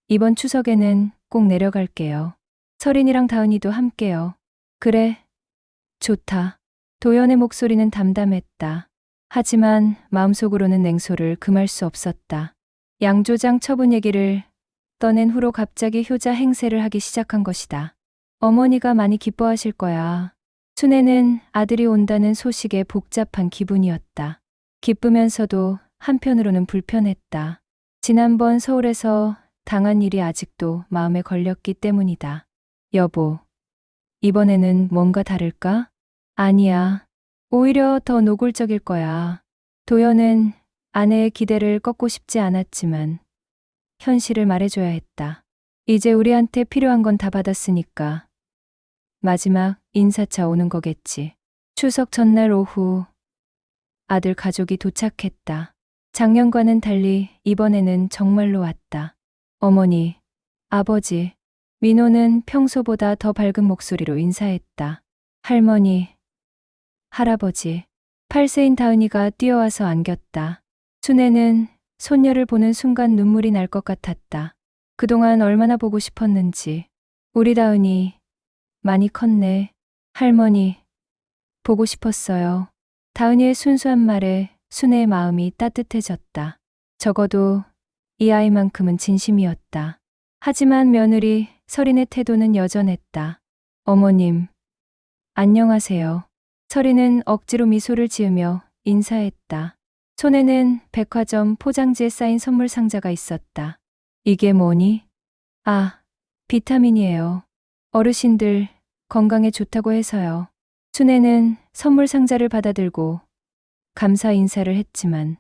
이번 추석에는 꼭 내려갈게요. 서린이랑 다은이도 함께요. 그래, 좋다. 도연의 목소리는 담담했다. 하지만 마음속으로는 냉소를 금할 수 없었다. 양조장 처분 얘기를 떠낸 후로 갑자기 효자 행세를 하기 시작한 것이다. 어머니가 많이 기뻐하실 거야. 순애는 아들이 온다는 소식에 복잡한 기분이었다. 기쁘면서도 한편으로는 불편했다. 지난번 서울에서 당한 일이 아직도 마음에 걸렸기 때문이다. 여보, 이번에는 뭔가 다를까? 아니야. 오히려 더 노골적일 거야. 도연은 아내의 기대를 꺾고 싶지 않았지만 현실을 말해줘야 했다. 이제 우리한테 필요한 건 다 받았으니까 마지막 인사차 오는 거겠지. 추석 전날 오후 아들 가족이 도착했다. 작년과는 달리 이번에는 정말로 왔다. 어머니, 아버지, 민호는 평소보다 더 밝은 목소리로 인사했다. 할머니, 할아버지, 8세인 다은이가 뛰어와서 안겼다. 순애는 손녀를 보는 순간 눈물이 날 것 같았다. 그동안 얼마나 보고 싶었는지. 우리 다은이 많이 컸네. 할머니, 보고 싶었어요. 다은이의 순수한 말에 순애의 마음이 따뜻해졌다. 적어도 이 아이만큼은 진심이었다. 하지만 며느리 설인의 태도는 여전했다. 어머님, 안녕하세요. 설인은 억지로 미소를 지으며 인사했다. 손에는 백화점 포장지에 쌓인 선물 상자가 있었다. 이게 뭐니? 아, 비타민이에요. 어르신들 건강에 좋다고 해서요. 순애는 선물 상자를 받아들고 감사 인사를 했지만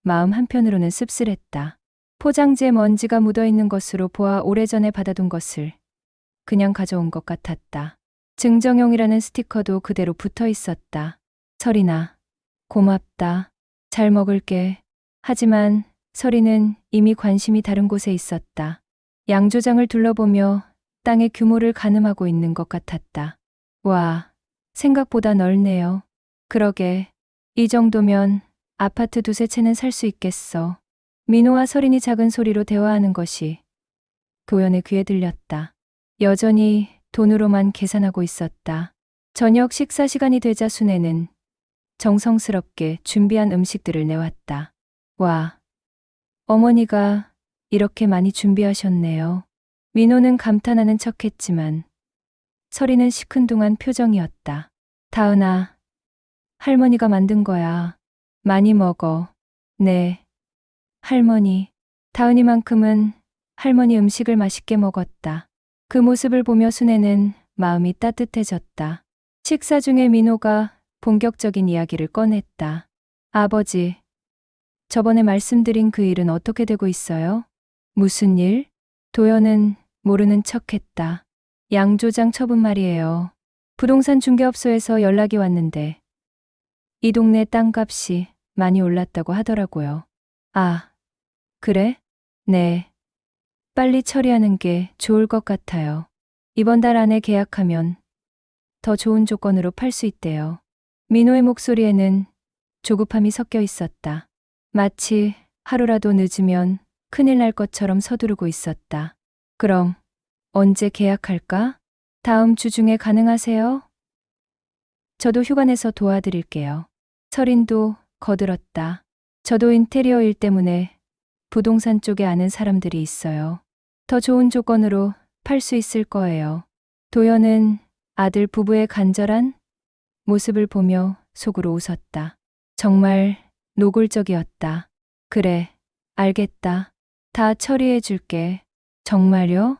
마음 한편으로는 씁쓸했다. 포장지에 먼지가 묻어 있는 것으로 보아 오래전에 받아둔 것을 그냥 가져온 것 같았다. 증정용이라는 스티커도 그대로 붙어 있었다. 설인아, 고맙다. 잘 먹을게. 하지만 설이는 이미 관심이 다른 곳에 있었다. 양조장을 둘러보며 땅의 규모를 가늠하고 있는 것 같았다. 와, 생각보다 넓네요. 그러게, 이 정도면 아파트 두세 채는 살 수 있겠어. 민호와 설인이 작은 소리로 대화하는 것이 도연의 귀에 들렸다. 여전히 돈으로만 계산하고 있었다. 저녁 식사 시간이 되자 순애는 정성스럽게 준비한 음식들을 내왔다. 와, 어머니가 이렇게 많이 준비하셨네요. 민호는 감탄하는 척했지만 설이는 시큰둥한 표정이었다. 다은아, 할머니가 만든 거야. 많이 먹어. 네, 할머니. 다은이만큼은 할머니 음식을 맛있게 먹었다. 그 모습을 보며 순애는 마음이 따뜻해졌다. 식사 중에 민호가 본격적인 이야기를 꺼냈다. 아버지, 저번에 말씀드린 그 일은 어떻게 되고 있어요? 무슨 일? 도연은 모르는 척했다. 양조장 처분 말이에요. 부동산 중개업소에서 연락이 왔는데 이 동네 땅값이 많이 올랐다고 하더라고요. 아, 그래? 네. 빨리 처리하는 게 좋을 것 같아요. 이번 달 안에 계약하면 더 좋은 조건으로 팔 수 있대요. 민호의 목소리에는 조급함이 섞여 있었다. 마치 하루라도 늦으면 큰일 날 것처럼 서두르고 있었다. 그럼 언제 계약할까? 다음 주 중에 가능하세요? 저도 휴가 내서 도와드릴게요. 설인도 거들었다. 저도 인테리어 일 때문에 부동산 쪽에 아는 사람들이 있어요. 더 좋은 조건으로 팔 수 있을 거예요. 도연은 아들 부부의 간절한 모습을 보며 속으로 웃었다. 정말 노골적이었다. 그래, 알겠다. 다 처리해 줄게. 정말요?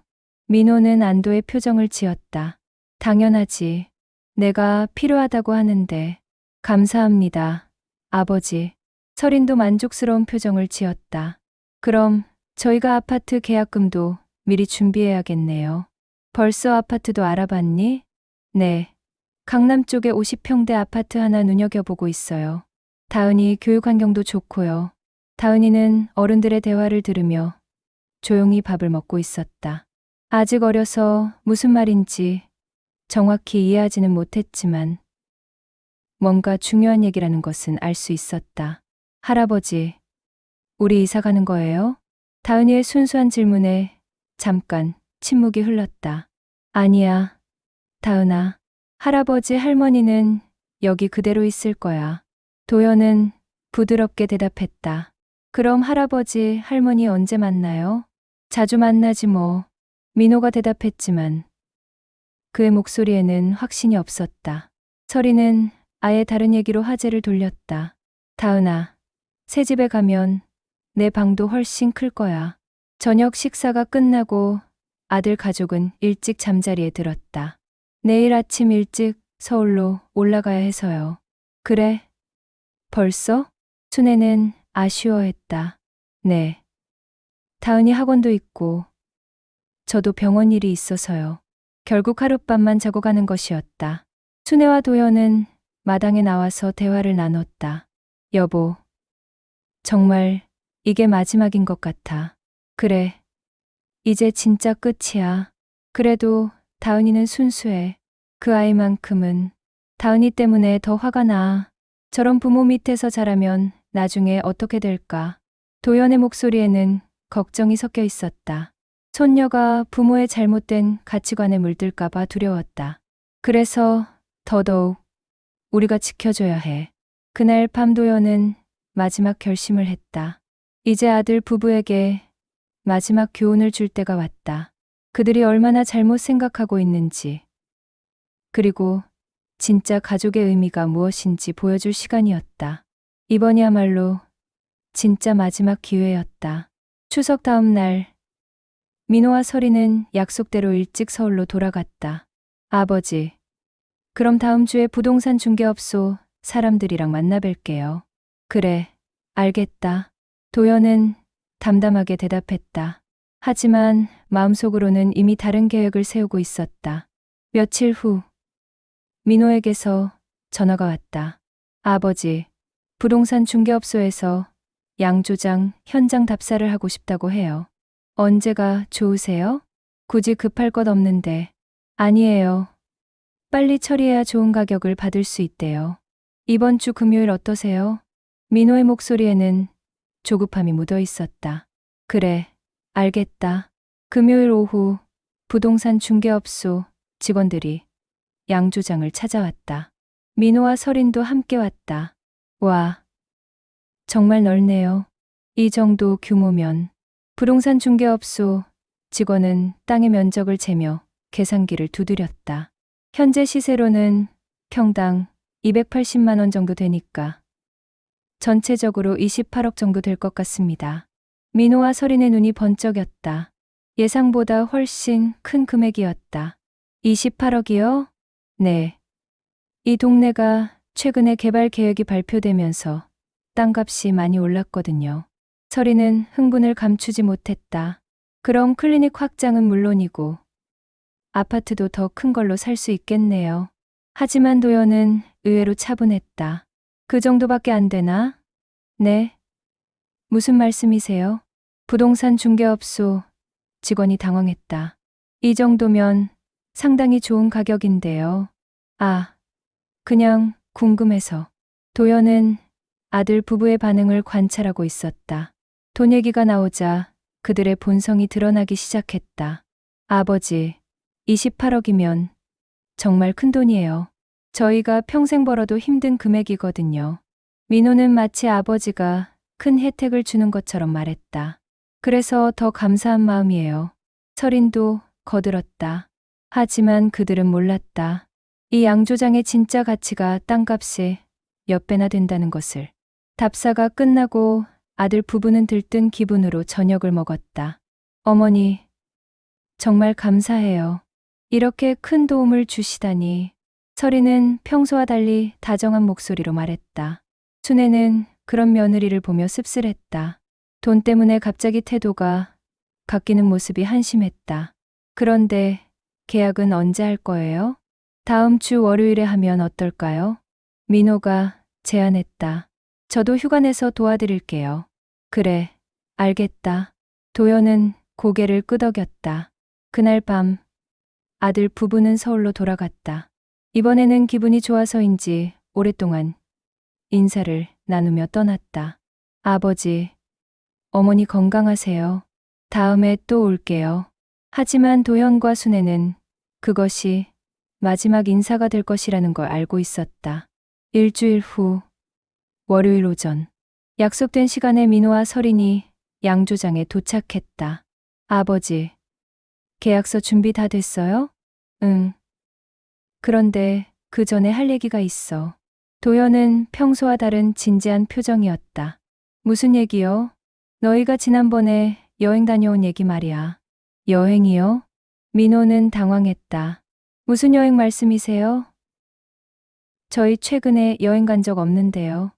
민호는 안도의 표정을 지었다. 당연하지. 내가 필요하다고 하는데. 감사합니다. 아버지. 설인도 만족스러운 표정을 지었다. 그럼 저희가 아파트 계약금도 미리 준비해야겠네요. 벌써 아파트도 알아봤니? 네. 강남 쪽에 50평대 아파트 하나 눈여겨보고 있어요. 다은이 교육 환경도 좋고요. 다은이는 어른들의 대화를 들으며 조용히 밥을 먹고 있었다. 아직 어려서 무슨 말인지 정확히 이해하지는 못했지만 뭔가 중요한 얘기라는 것은 알 수 있었다. 할아버지, 우리 이사 가는 거예요? 다은이의 순수한 질문에 잠깐 침묵이 흘렀다. 아니야, 다은아. 할아버지 할머니는 여기 그대로 있을 거야. 도연은 부드럽게 대답했다. 그럼 할아버지 할머니 언제 만나요? 자주 만나지 뭐. 민호가 대답했지만 그의 목소리에는 확신이 없었다. 설이는 아예 다른 얘기로 화제를 돌렸다. 다은아, 새 집에 가면 내 방도 훨씬 클 거야. 저녁 식사가 끝나고 아들 가족은 일찍 잠자리에 들었다. 내일 아침 일찍 서울로 올라가야 해서요. 그래? 벌써? 순애는 아쉬워했다. 네. 다은이 학원도 있고 저도 병원 일이 있어서요. 결국 하룻밤만 자고 가는 것이었다. 순애와 도연은 마당에 나와서 대화를 나눴다. 여보, 정말 이게 마지막인 것 같아. 그래. 이제 진짜 끝이야. 그래도 다은이는 순수해. 그 아이만큼은. 다은이 때문에 더 화가 나. 저런 부모 밑에서 자라면 나중에 어떻게 될까. 도연의 목소리에는 걱정이 섞여 있었다. 손녀가 부모의 잘못된 가치관에 물들까봐 두려웠다. 그래서 더더욱 우리가 지켜줘야 해. 그날 밤 도연은 마지막 결심을 했다. 이제 아들 부부에게 마지막 교훈을 줄 때가 왔다. 그들이 얼마나 잘못 생각하고 있는지, 그리고 진짜 가족의 의미가 무엇인지 보여줄 시간이었다. 이번이야말로 진짜 마지막 기회였다. 추석 다음 날, 민호와 설이는 약속대로 일찍 서울로 돌아갔다. 아버지, 그럼 다음 주에 부동산 중개업소 사람들이랑 만나 뵐게요. 그래, 알겠다. 도연은 담담하게 대답했다. 하지만 마음속으로는 이미 다른 계획을 세우고 있었다. 며칠 후, 민호에게서 전화가 왔다. 아버지, 부동산 중개업소에서 양 조장 현장 답사를 하고 싶다고 해요. 언제가 좋으세요? 굳이 급할 것 없는데. 아니에요. 빨리 처리해야 좋은 가격을 받을 수 있대요. 이번 주 금요일 어떠세요? 민호의 목소리에는 조급함이 묻어 있었다. 그래, 알겠다. 금요일 오후 부동산 중개업소 직원들이 양조장을 찾아왔다. 민호와 설인도 함께 왔다. 와, 정말 넓네요. 이 정도 규모면. 부동산 중개업소 직원은 땅의 면적을 재며 계산기를 두드렸다. 현재 시세로는 평당 280만 원 정도 되니까 전체적으로 28억 정도 될 것 같습니다. 민호와 설인의 눈이 번쩍였다. 예상보다 훨씬 큰 금액이었다. 28억이요? 네. 이 동네가 최근에 개발 계획이 발표되면서 땅값이 많이 올랐거든요. 설이는 흥분을 감추지 못했다. 그럼 클리닉 확장은 물론이고 아파트도 더 큰 걸로 살 수 있겠네요. 하지만 도연은 의외로 차분했다. 그 정도밖에 안 되나? 네. 무슨 말씀이세요? 부동산 중개업소 직원이 당황했다. 이 정도면 상당히 좋은 가격인데요. 아, 그냥 궁금해서. 도연은 아들 부부의 반응을 관찰하고 있었다. 돈 얘기가 나오자 그들의 본성이 드러나기 시작했다. 아버지, 28억이면 정말 큰 돈이에요. 저희가 평생 벌어도 힘든 금액이거든요. 민호는 마치 아버지가 큰 혜택을 주는 것처럼 말했다. 그래서 더 감사한 마음이에요. 설인도 거들었다. 하지만 그들은 몰랐다. 이 양조장의 진짜 가치가 땅값의 몇 배나 된다는 것을. 답사가 끝나고 아들 부부는 들뜬 기분으로 저녁을 먹었다. 어머니, 정말 감사해요. 이렇게 큰 도움을 주시다니. 설이는 평소와 달리 다정한 목소리로 말했다. 순애는 그런 며느리를 보며 씁쓸했다. 돈 때문에 갑자기 태도가 바뀌는 모습이 한심했다. 그런데 계약은 언제 할 거예요? 다음 주 월요일에 하면 어떨까요? 민호가 제안했다. 저도 휴가 내서 도와드릴게요. 그래, 알겠다. 도연은 고개를 끄덕였다. 그날 밤 아들 부부는 서울로 돌아갔다. 이번에는 기분이 좋아서인지 오랫동안 인사를 나누며 떠났다. 아버지, 어머니 건강하세요. 다음에 또 올게요. 하지만 도연과 순애는 그것이 마지막 인사가 될 것이라는 걸 알고 있었다. 일주일 후 월요일 오전 약속된 시간에 민호와 설인이 양조장에 도착했다. 아버지, 계약서 준비 다 됐어요? 응. 그런데 그 전에 할 얘기가 있어. 도연은 평소와 다른 진지한 표정이었다. 무슨 얘기요? 너희가 지난번에 여행 다녀온 얘기 말이야. 여행이요? 민호는 당황했다. 무슨 여행 말씀이세요? 저희 최근에 여행 간 적 없는데요.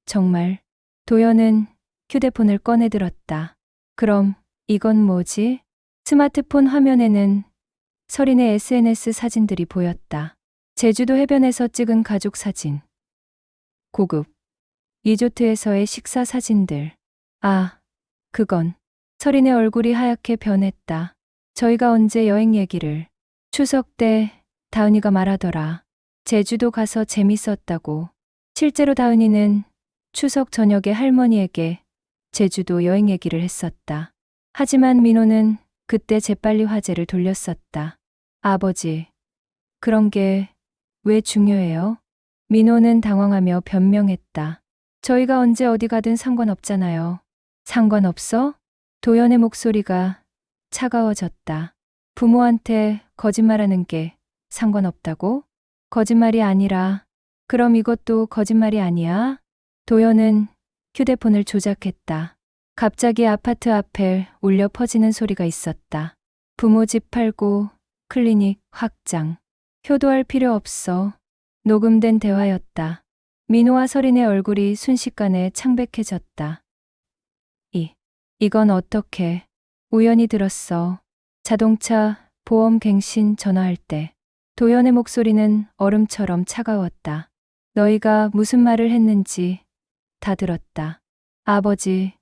정말. 도연은 휴대폰을 꺼내 들었다. 그럼 이건 뭐지? 스마트폰 화면에는 설인의 SNS 사진들이 보였다. 제주도 해변에서 찍은 가족 사진. 고급 리조트에서의 식사 사진들. 아, 그건. 설인의 얼굴이 하얗게 변했다. 저희가 언제 여행 얘기를. 추석 때 다은이가 말하더라. 제주도 가서 재밌었다고. 실제로 다은이는 추석 저녁에 할머니에게 제주도 여행 얘기를 했었다. 하지만 민호는 그때 재빨리 화제를 돌렸었다. 아버지, 그런 게 왜 중요해요? 민호는 당황하며 변명했다. 저희가 언제 어디 가든 상관없잖아요. 상관없어? 도연의 목소리가 차가워졌다. 부모한테 거짓말하는 게 상관없다고? 거짓말이 아니라, 그럼 이것도 거짓말이 아니야? 도연은 휴대폰을 조작했다. 갑자기 아파트 앞에 울려 퍼지는 소리가 있었다. 부모 집 팔고 클리닉 확장. 효도할 필요 없어. 녹음된 대화였다. 민호와 서린의 얼굴이 순식간에 창백해졌다. 이건 어떻게? 우연히 들었어. 자동차 보험 갱신 전화할 때 도연의 목소리는 얼음처럼 차가웠다. 너희가 무슨 말을 했는지 다 들었다. 아버지,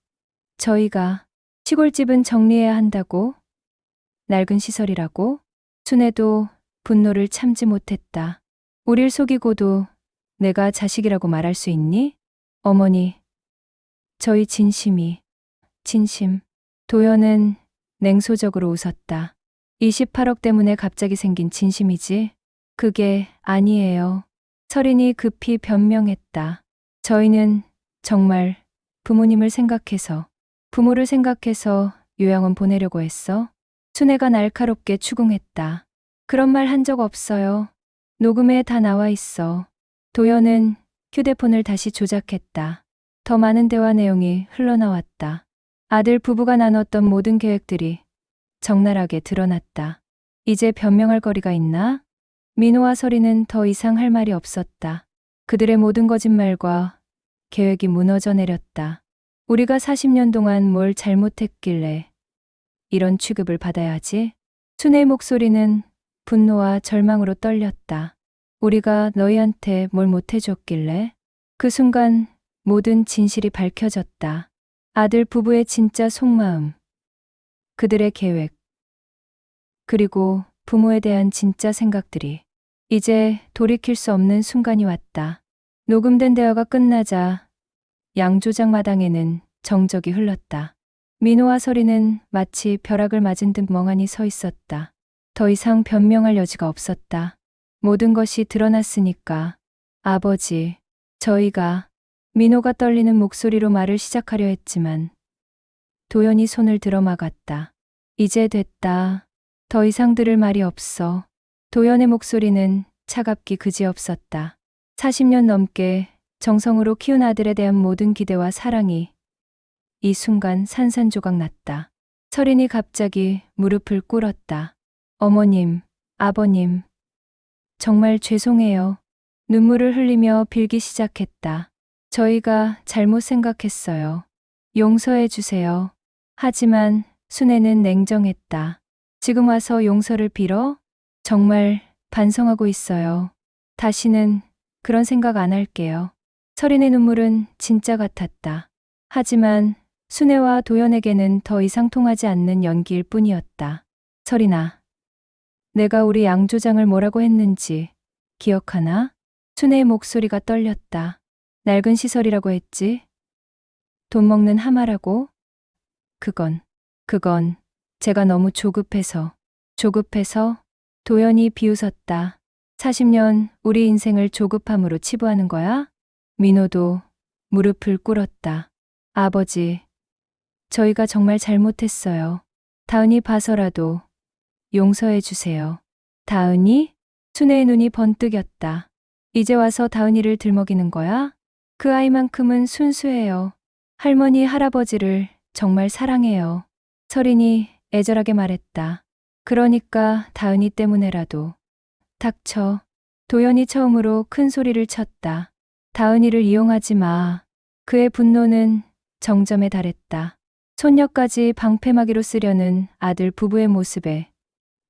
저희가 시골집은 정리해야 한다고? 낡은 시설이라고? 순애도 분노를 참지 못했다. 우릴 속이고도 내가 자식이라고 말할 수 있니? 어머니, 저희 진심. 도연은 냉소적으로 웃었다. 28억 때문에 갑자기 생긴 진심이지? 그게 아니에요. 서린이 급히 변명했다. 저희는 정말 부모님을 생각해서, 부모를 생각해서 요양원 보내려고 했어. 순애가 날카롭게 추궁했다. 그런 말 한 적 없어요. 녹음에 다 나와 있어. 도연은 휴대폰을 다시 조작했다. 더 많은 대화 내용이 흘러나왔다. 아들 부부가 나눴던 모든 계획들이 적나라하게 드러났다. 이제 변명할 거리가 있나? 민호와 서린은 더 이상 할 말이 없었다. 그들의 모든 거짓말과 계획이 무너져 내렸다. 우리가 40년 동안 뭘 잘못했길래 이런 취급을 받아야 하지? 순애의 목소리는 분노와 절망으로 떨렸다. 우리가 너희한테 뭘 못해줬길래? 그 순간 모든 진실이 밝혀졌다. 아들 부부의 진짜 속마음, 그들의 계획, 그리고 부모에 대한 진짜 생각들이 이제 돌이킬 수 없는 순간이 왔다. 녹음된 대화가 끝나자 양조장 마당에는 정적이 흘렀다. 민호와 서린은 마치 벼락을 맞은 듯 멍하니 서 있었다. 더 이상 변명할 여지가 없었다. 모든 것이 드러났으니까. 아버지, 저희가 민호가 떨리는 목소리로 말을 시작하려 했지만 도연이 손을 들어 막았다. 이제 됐다. 더 이상 들을 말이 없어. 도연의 목소리는 차갑기 그지없었다. 40년 넘게 정성으로 키운 아들에 대한 모든 기대와 사랑이 이 순간 산산조각 났다. 서린이 갑자기 무릎을 꿇었다. 어머님, 아버님, 정말 죄송해요. 눈물을 흘리며 빌기 시작했다. 저희가 잘못 생각했어요. 용서해 주세요. 하지만 순애는 냉정했다. 지금 와서 용서를 빌어? 정말 반성하고 있어요. 다시는 그런 생각 안 할게요. 서린의 눈물은 진짜 같았다. 하지만 순애와 도연에게는 더 이상 통하지 않는 연기일 뿐이었다. 서린아, 내가 우리 양조장을 뭐라고 했는지 기억하나? 순애의 목소리가 떨렸다. 낡은 시설이라고 했지? 돈 먹는 하마라고? 그건 제가 너무 조급해서 도연이 비웃었다. 40년 우리 인생을 조급함으로 치부하는 거야? 민호도 무릎을 꿇었다. 아버지, 저희가 정말 잘못했어요. 다은이 봐서라도 용서해 주세요. 다은이? 순애의 눈이 번뜩였다. 이제 와서 다은이를 들먹이는 거야? 그 아이만큼은 순수해요. 할머니, 할아버지를 정말 사랑해요. 서린이 애절하게 말했다. 그러니까 다은이 때문에라도. 닥쳐. 도연이 처음으로 큰 소리를 쳤다. 다은이를 이용하지 마. 그의 분노는 정점에 달했다. 손녀까지 방패막이로 쓰려는 아들 부부의 모습에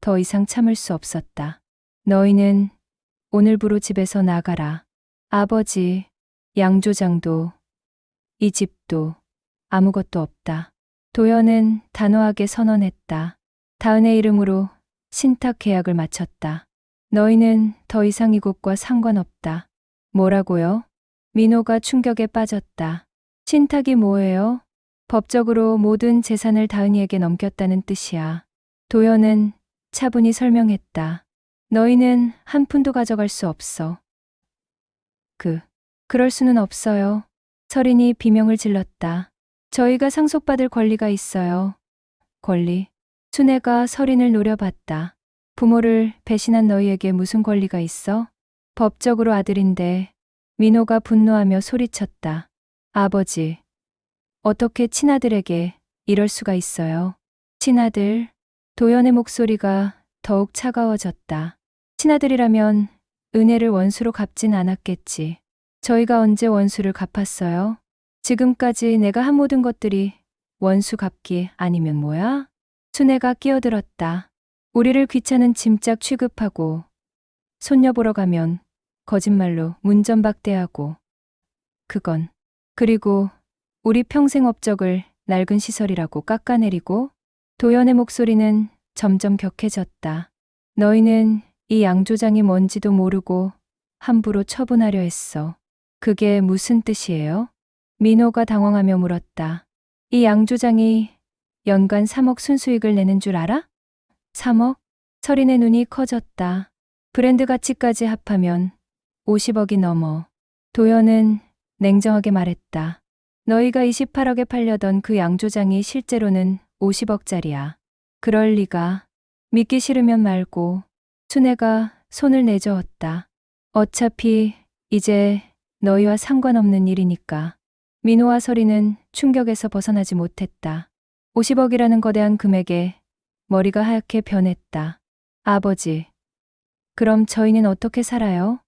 더 이상 참을 수 없었다. 너희는 오늘부로 집에서 나가라. 아버지, 양조장도, 이 집도 아무것도 없다. 도연은 단호하게 선언했다. 다은의 이름으로 신탁 계약을 마쳤다. 너희는 더 이상 이곳과 상관없다. 뭐라고요? 민호가 충격에 빠졌다. 신탁이 뭐예요? 법적으로 모든 재산을 다은이에게 넘겼다는 뜻이야. 도연은 차분히 설명했다. 너희는 한 푼도 가져갈 수 없어. 그럴 수는 없어요. 서린이 비명을 질렀다. 저희가 상속받을 권리가 있어요. 권리. 순애가 서린을 노려봤다. 부모를 배신한 너희에게 무슨 권리가 있어? 법적으로 아들인데. 민호가 분노하며 소리쳤다. 아버지, 어떻게 친아들에게 이럴 수가 있어요? 친아들. 도연의 목소리가 더욱 차가워졌다. 친아들이라면 은혜를 원수로 갚진 않았겠지. 저희가 언제 원수를 갚았어요? 지금까지 내가 한 모든 것들이 원수 갚기 아니면 뭐야? 순애가 끼어들었다. 우리를 귀찮은 짐짝 취급하고 손녀 보러 가면 거짓말로 문전박대하고 그건 그리고 우리 평생 업적을 낡은 시설이라고 깎아내리고. 도연의 목소리는 점점 격해졌다. 너희는 이 양조장이 뭔지도 모르고 함부로 처분하려 했어. 그게 무슨 뜻이에요? 민호가 당황하며 물었다. 이 양조장이 연간 3억 순수익을 내는 줄 알아? 3억? 서린의 눈이 커졌다. 브랜드 가치까지 합하면 50억이 넘어. 도연은 냉정하게 말했다. 너희가 28억에 팔려던 그 양조장이 실제로는 50억짜리야. 그럴 리가. 믿기 싫으면 말고. 순애가 손을 내저었다. 어차피 이제 너희와 상관없는 일이니까. 민호와 서린은 충격에서 벗어나지 못했다. 50억이라는 거대한 금액에 머리가 하얗게 변했다. 아버지, 그럼 저희는 어떻게 살아요?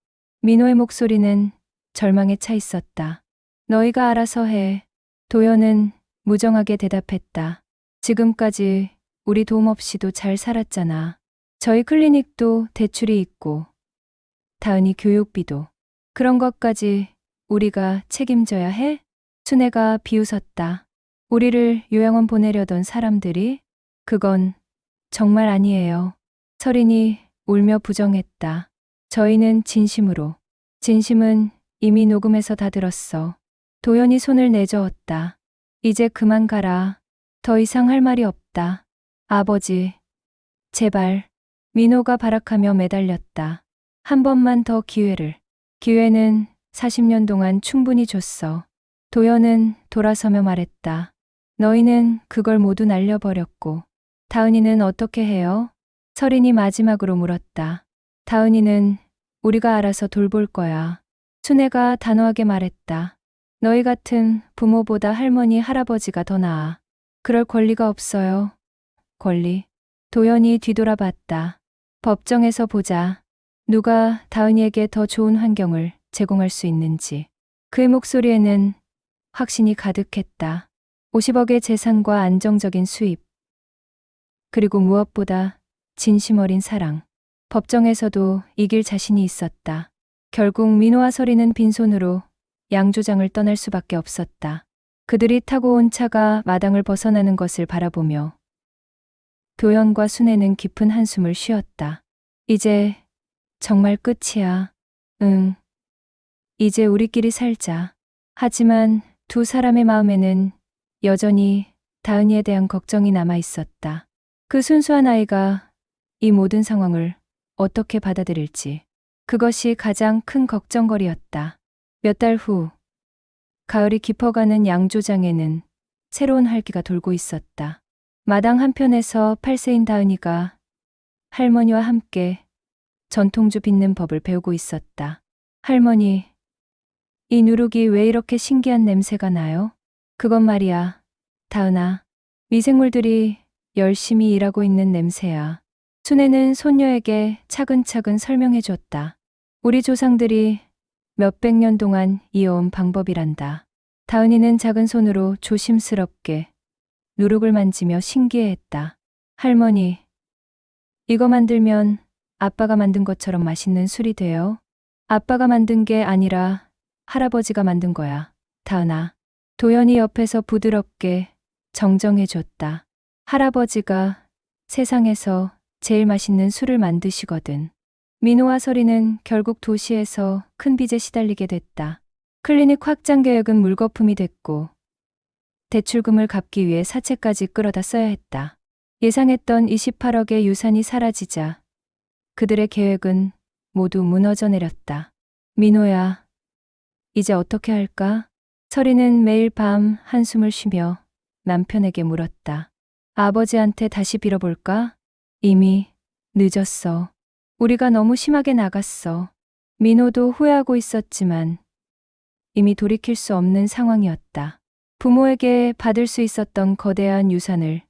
민호의 목소리는 절망에 차 있었다. 너희가 알아서 해. 도연은 무정하게 대답했다. 지금까지 우리 도움 없이도 잘 살았잖아. 저희 클리닉도 대출이 있고 다은이 교육비도. 그런 것까지 우리가 책임져야 해? 순애가 비웃었다. 우리를 요양원 보내려던 사람들이? 그건 정말 아니에요. 서린이 울며 부정했다. 저희는 진심으로. 진심은 이미 녹음해서 다 들었어. 도연이 손을 내저었다. 이제 그만 가라. 더 이상 할 말이 없다. 아버지, 제발. 민호가 발악하며 매달렸다. 한 번만 더 기회를. 기회는 40년 동안 충분히 줬어. 도연은 돌아서며 말했다. 너희는 그걸 모두 날려버렸고. 다은이는 어떻게 해요? 서린이 마지막으로 물었다. 다은이는 우리가 알아서 돌볼 거야. 순애가 단호하게 말했다. 너희 같은 부모보다 할머니, 할아버지가 더 나아. 그럴 권리가 없어요. 권리. 도연이 뒤돌아봤다. 법정에서 보자. 누가 다은이에게 더 좋은 환경을 제공할 수 있는지. 그의 목소리에는 확신이 가득했다. 50억의 재산과 안정적인 수입. 그리고 무엇보다 진심 어린 사랑. 법정에서도 이길 자신이 있었다. 결국 민호와 서린은 빈손으로 양조장을 떠날 수밖에 없었다. 그들이 타고 온 차가 마당을 벗어나는 것을 바라보며 도연과 순애는 깊은 한숨을 쉬었다. 이제 정말 끝이야. 응. 이제 우리끼리 살자. 하지만 두 사람의 마음에는 여전히 다은이에 대한 걱정이 남아 있었다. 그 순수한 아이가 이 모든 상황을 어떻게 받아들일지. 그것이 가장 큰 걱정거리였다. 몇 달 후, 가을이 깊어가는 양조장에는 새로운 활기가 돌고 있었다. 마당 한편에서 8세인 다은이가 할머니와 함께 전통주 빚는 법을 배우고 있었다. 할머니, 이 누룩이 왜 이렇게 신기한 냄새가 나요? 그건 말이야, 다은아. 미생물들이 열심히 일하고 있는 냄새야. 순애는 손녀에게 차근차근 설명해줬다. 우리 조상들이 몇백 년 동안 이어온 방법이란다. 다은이는 작은 손으로 조심스럽게 누룩을 만지며 신기해했다. 할머니, 이거 만들면 아빠가 만든 것처럼 맛있는 술이 돼요? 아빠가 만든 게 아니라 할아버지가 만든 거야, 다은아. 도연이 옆에서 부드럽게 정정해줬다. 할아버지가 세상에서 제일 맛있는 술을 만드시거든. 민호와 서린은 결국 도시에서 큰 빚에 시달리게 됐다. 클리닉 확장 계획은 물거품이 됐고 대출금을 갚기 위해 사채까지 끌어다 써야 했다. 예상했던 28억의 유산이 사라지자 그들의 계획은 모두 무너져 내렸다. 민호야, 이제 어떻게 할까? 서리는 매일 밤 한숨을 쉬며 남편에게 물었다. 아버지한테 다시 빌어볼까? 이미 늦었어. 우리가 너무 심하게 나갔어. 민호도 후회하고 있었지만 이미 돌이킬 수 없는 상황이었다. 부모에게 받을 수 있었던 거대한 유산을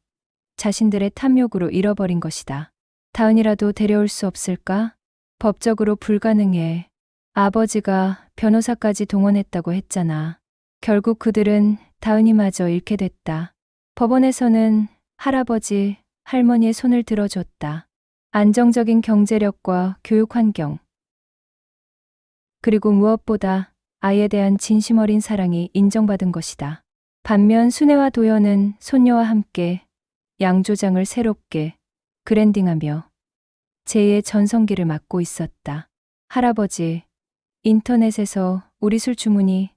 자신들의 탐욕으로 잃어버린 것이다. 다은이라도 데려올 수 없을까? 법적으로 불가능해. 아버지가 변호사까지 동원했다고 했잖아. 결국 그들은 다은이마저 잃게 됐다. 법원에서는 할아버지, 할머니의 손을 들어줬다. 안정적인 경제력과 교육 환경, 그리고 무엇보다 아이에 대한 진심 어린 사랑이 인정받은 것이다. 반면 순애와 도연은 손녀와 함께 양조장을 새롭게 그랜딩하며 제2의 전성기를 맞고 있었다. 할아버지, 인터넷에서 우리 술 주문이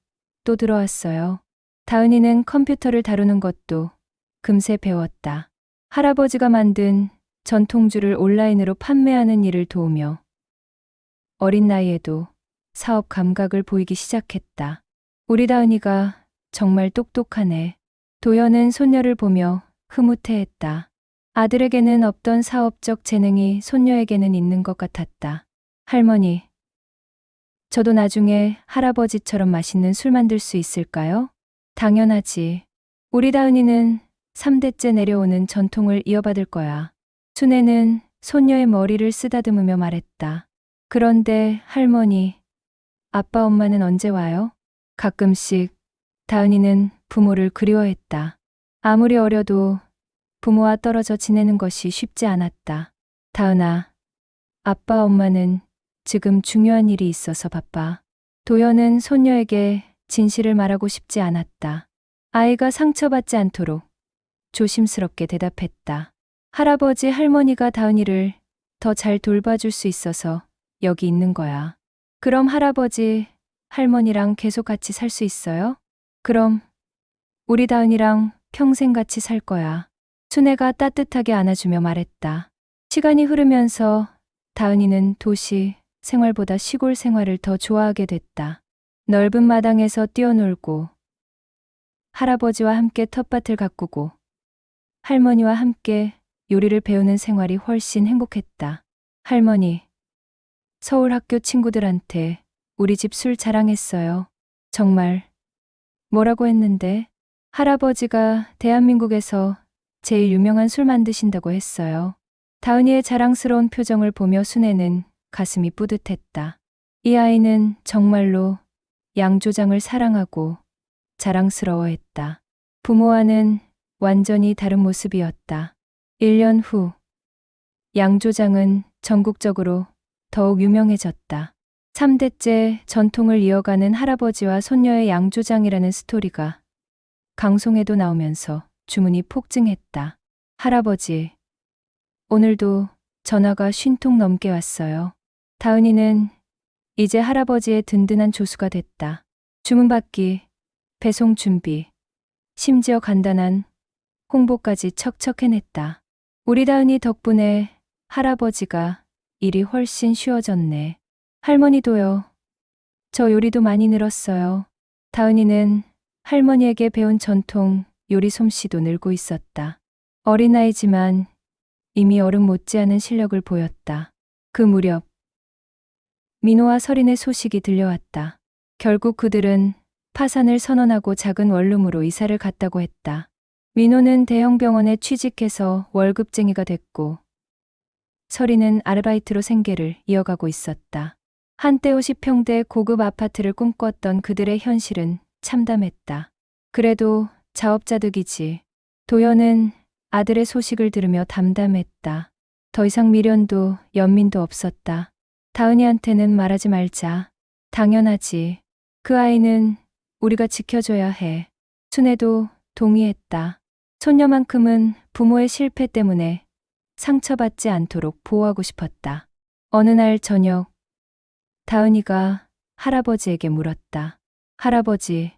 또 들어왔어요. 다은이는 컴퓨터를 다루는 것도 금세 배웠다. 할아버지가 만든 전통주를 온라인으로 판매하는 일을 도우며 어린 나이에도 사업 감각을 보이기 시작했다. 우리 다은이가 정말 똑똑하네. 도연은 손녀를 보며 흐뭇해했다. 아들에게는 없던 사업적 재능이 손녀에게는 있는 것 같았다. 할머니, 저도 나중에 할아버지처럼 맛있는 술 만들 수 있을까요? 당연하지. 우리 다은이는 3대째 내려오는 전통을 이어받을 거야. 순애는 손녀의 머리를 쓰다듬으며 말했다. 그런데 할머니, 아빠 엄마는 언제 와요? 가끔씩 다은이는 부모를 그리워했다. 아무리 어려도 부모와 떨어져 지내는 것이 쉽지 않았다. 다은아, 아빠 엄마는 지금 중요한 일이 있어서 바빠. 도연은 손녀에게 진실을 말하고 싶지 않았다. 아이가 상처받지 않도록 조심스럽게 대답했다. 할아버지, 할머니가 다은이를 더 잘 돌봐줄 수 있어서 여기 있는 거야. 그럼 할아버지, 할머니랑 계속 같이 살 수 있어요? 그럼 우리 다은이랑 평생 같이 살 거야. 순애가 따뜻하게 안아주며 말했다. 시간이 흐르면서 다은이는 도시 생활보다 시골 생활을 더 좋아하게 됐다. 넓은 마당에서 뛰어놀고 할아버지와 함께 텃밭을 가꾸고 할머니와 함께 요리를 배우는 생활이 훨씬 행복했다. 할머니, 서울 학교 친구들한테 우리 집 술 자랑했어요. 정말 뭐라고 했는데? 할아버지가 대한민국에서 제일 유명한 술 만드신다고 했어요. 다은이의 자랑스러운 표정을 보며 순애는 가슴이 뿌듯했다. 이 아이는 정말로 양조장을 사랑하고 자랑스러워했다. 부모와는 완전히 다른 모습이었다. 1년 후, 양조장은 전국적으로 더욱 유명해졌다. 3대째 전통을 이어가는 할아버지와 손녀의 양조장이라는 스토리가 방송에도 나오면서 주문이 폭증했다. 할아버지, 오늘도 전화가 50통 넘게 왔어요. 다은이는 이제 할아버지의 든든한 조수가 됐다. 주문받기, 배송 준비, 심지어 간단한 홍보까지 척척 해냈다. 우리 다은이 덕분에 할아버지가 일이 훨씬 쉬워졌네. 할머니도요. 저 요리도 많이 늘었어요. 다은이는 할머니에게 배운 전통 요리 솜씨도 늘고 있었다. 어린아이지만 이미 어른 못지않은 실력을 보였다. 그 무렵 민호와 서린의 소식이 들려왔다. 결국 그들은 파산을 선언하고 작은 원룸으로 이사를 갔다고 했다. 민호는 대형 병원에 취직해서 월급쟁이가 됐고 서린은 아르바이트로 생계를 이어가고 있었다. 한때 50평대 고급 아파트를 꿈꿨던 그들의 현실은 참담했다. 그래도 자업자득이지. 도연은 아들의 소식을 들으며 담담했다. 더 이상 미련도 연민도 없었다. 다은이한테는 말하지 말자. 당연하지. 그 아이는 우리가 지켜줘야 해. 순애도 동의했다. 손녀만큼은 부모의 실패 때문에 상처받지 않도록 보호하고 싶었다. 어느 날 저녁, 다은이가 할아버지에게 물었다. 할아버지,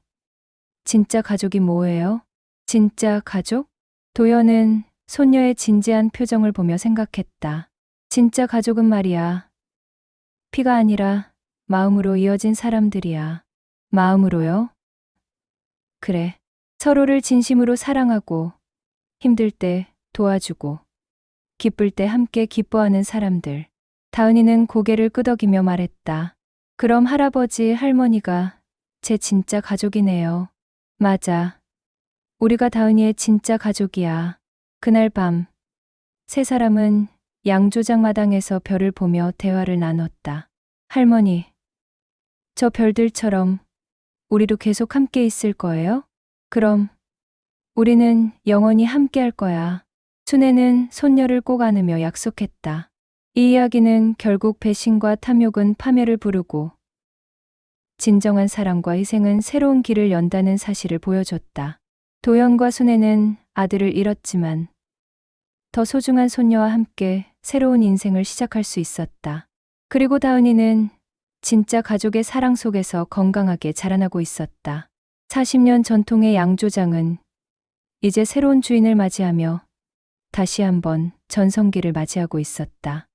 진짜 가족이 뭐예요? 진짜 가족? 도연은 손녀의 진지한 표정을 보며 생각했다. 진짜 가족은 말이야. 피가 아니라 마음으로 이어진 사람들이야. 마음으로요? 그래. 서로를 진심으로 사랑하고 힘들 때 도와주고 기쁠 때 함께 기뻐하는 사람들. 다은이는 고개를 끄덕이며 말했다. 그럼 할아버지, 할머니가 제 진짜 가족이네요. 맞아. 우리가 다은이의 진짜 가족이야. 그날 밤, 세 사람은 양조장 마당에서 별을 보며 대화를 나눴다. 할머니, 저 별들처럼 우리도 계속 함께 있을 거예요? 그럼 우리는 영원히 함께 할 거야. 순애는 손녀를 꼭 안으며 약속했다. 이 이야기는 결국 배신과 탐욕은 파멸을 부르고 진정한 사랑과 희생은 새로운 길을 연다는 사실을 보여줬다. 도연과 순애는 아들을 잃었지만 더 소중한 손녀와 함께 새로운 인생을 시작할 수 있었다. 그리고 다은이는 진짜 가족의 사랑 속에서 건강하게 자라나고 있었다. 40년 전통의 양조장은 이제 새로운 주인을 맞이하며 다시 한번 전성기를 맞이하고 있었다.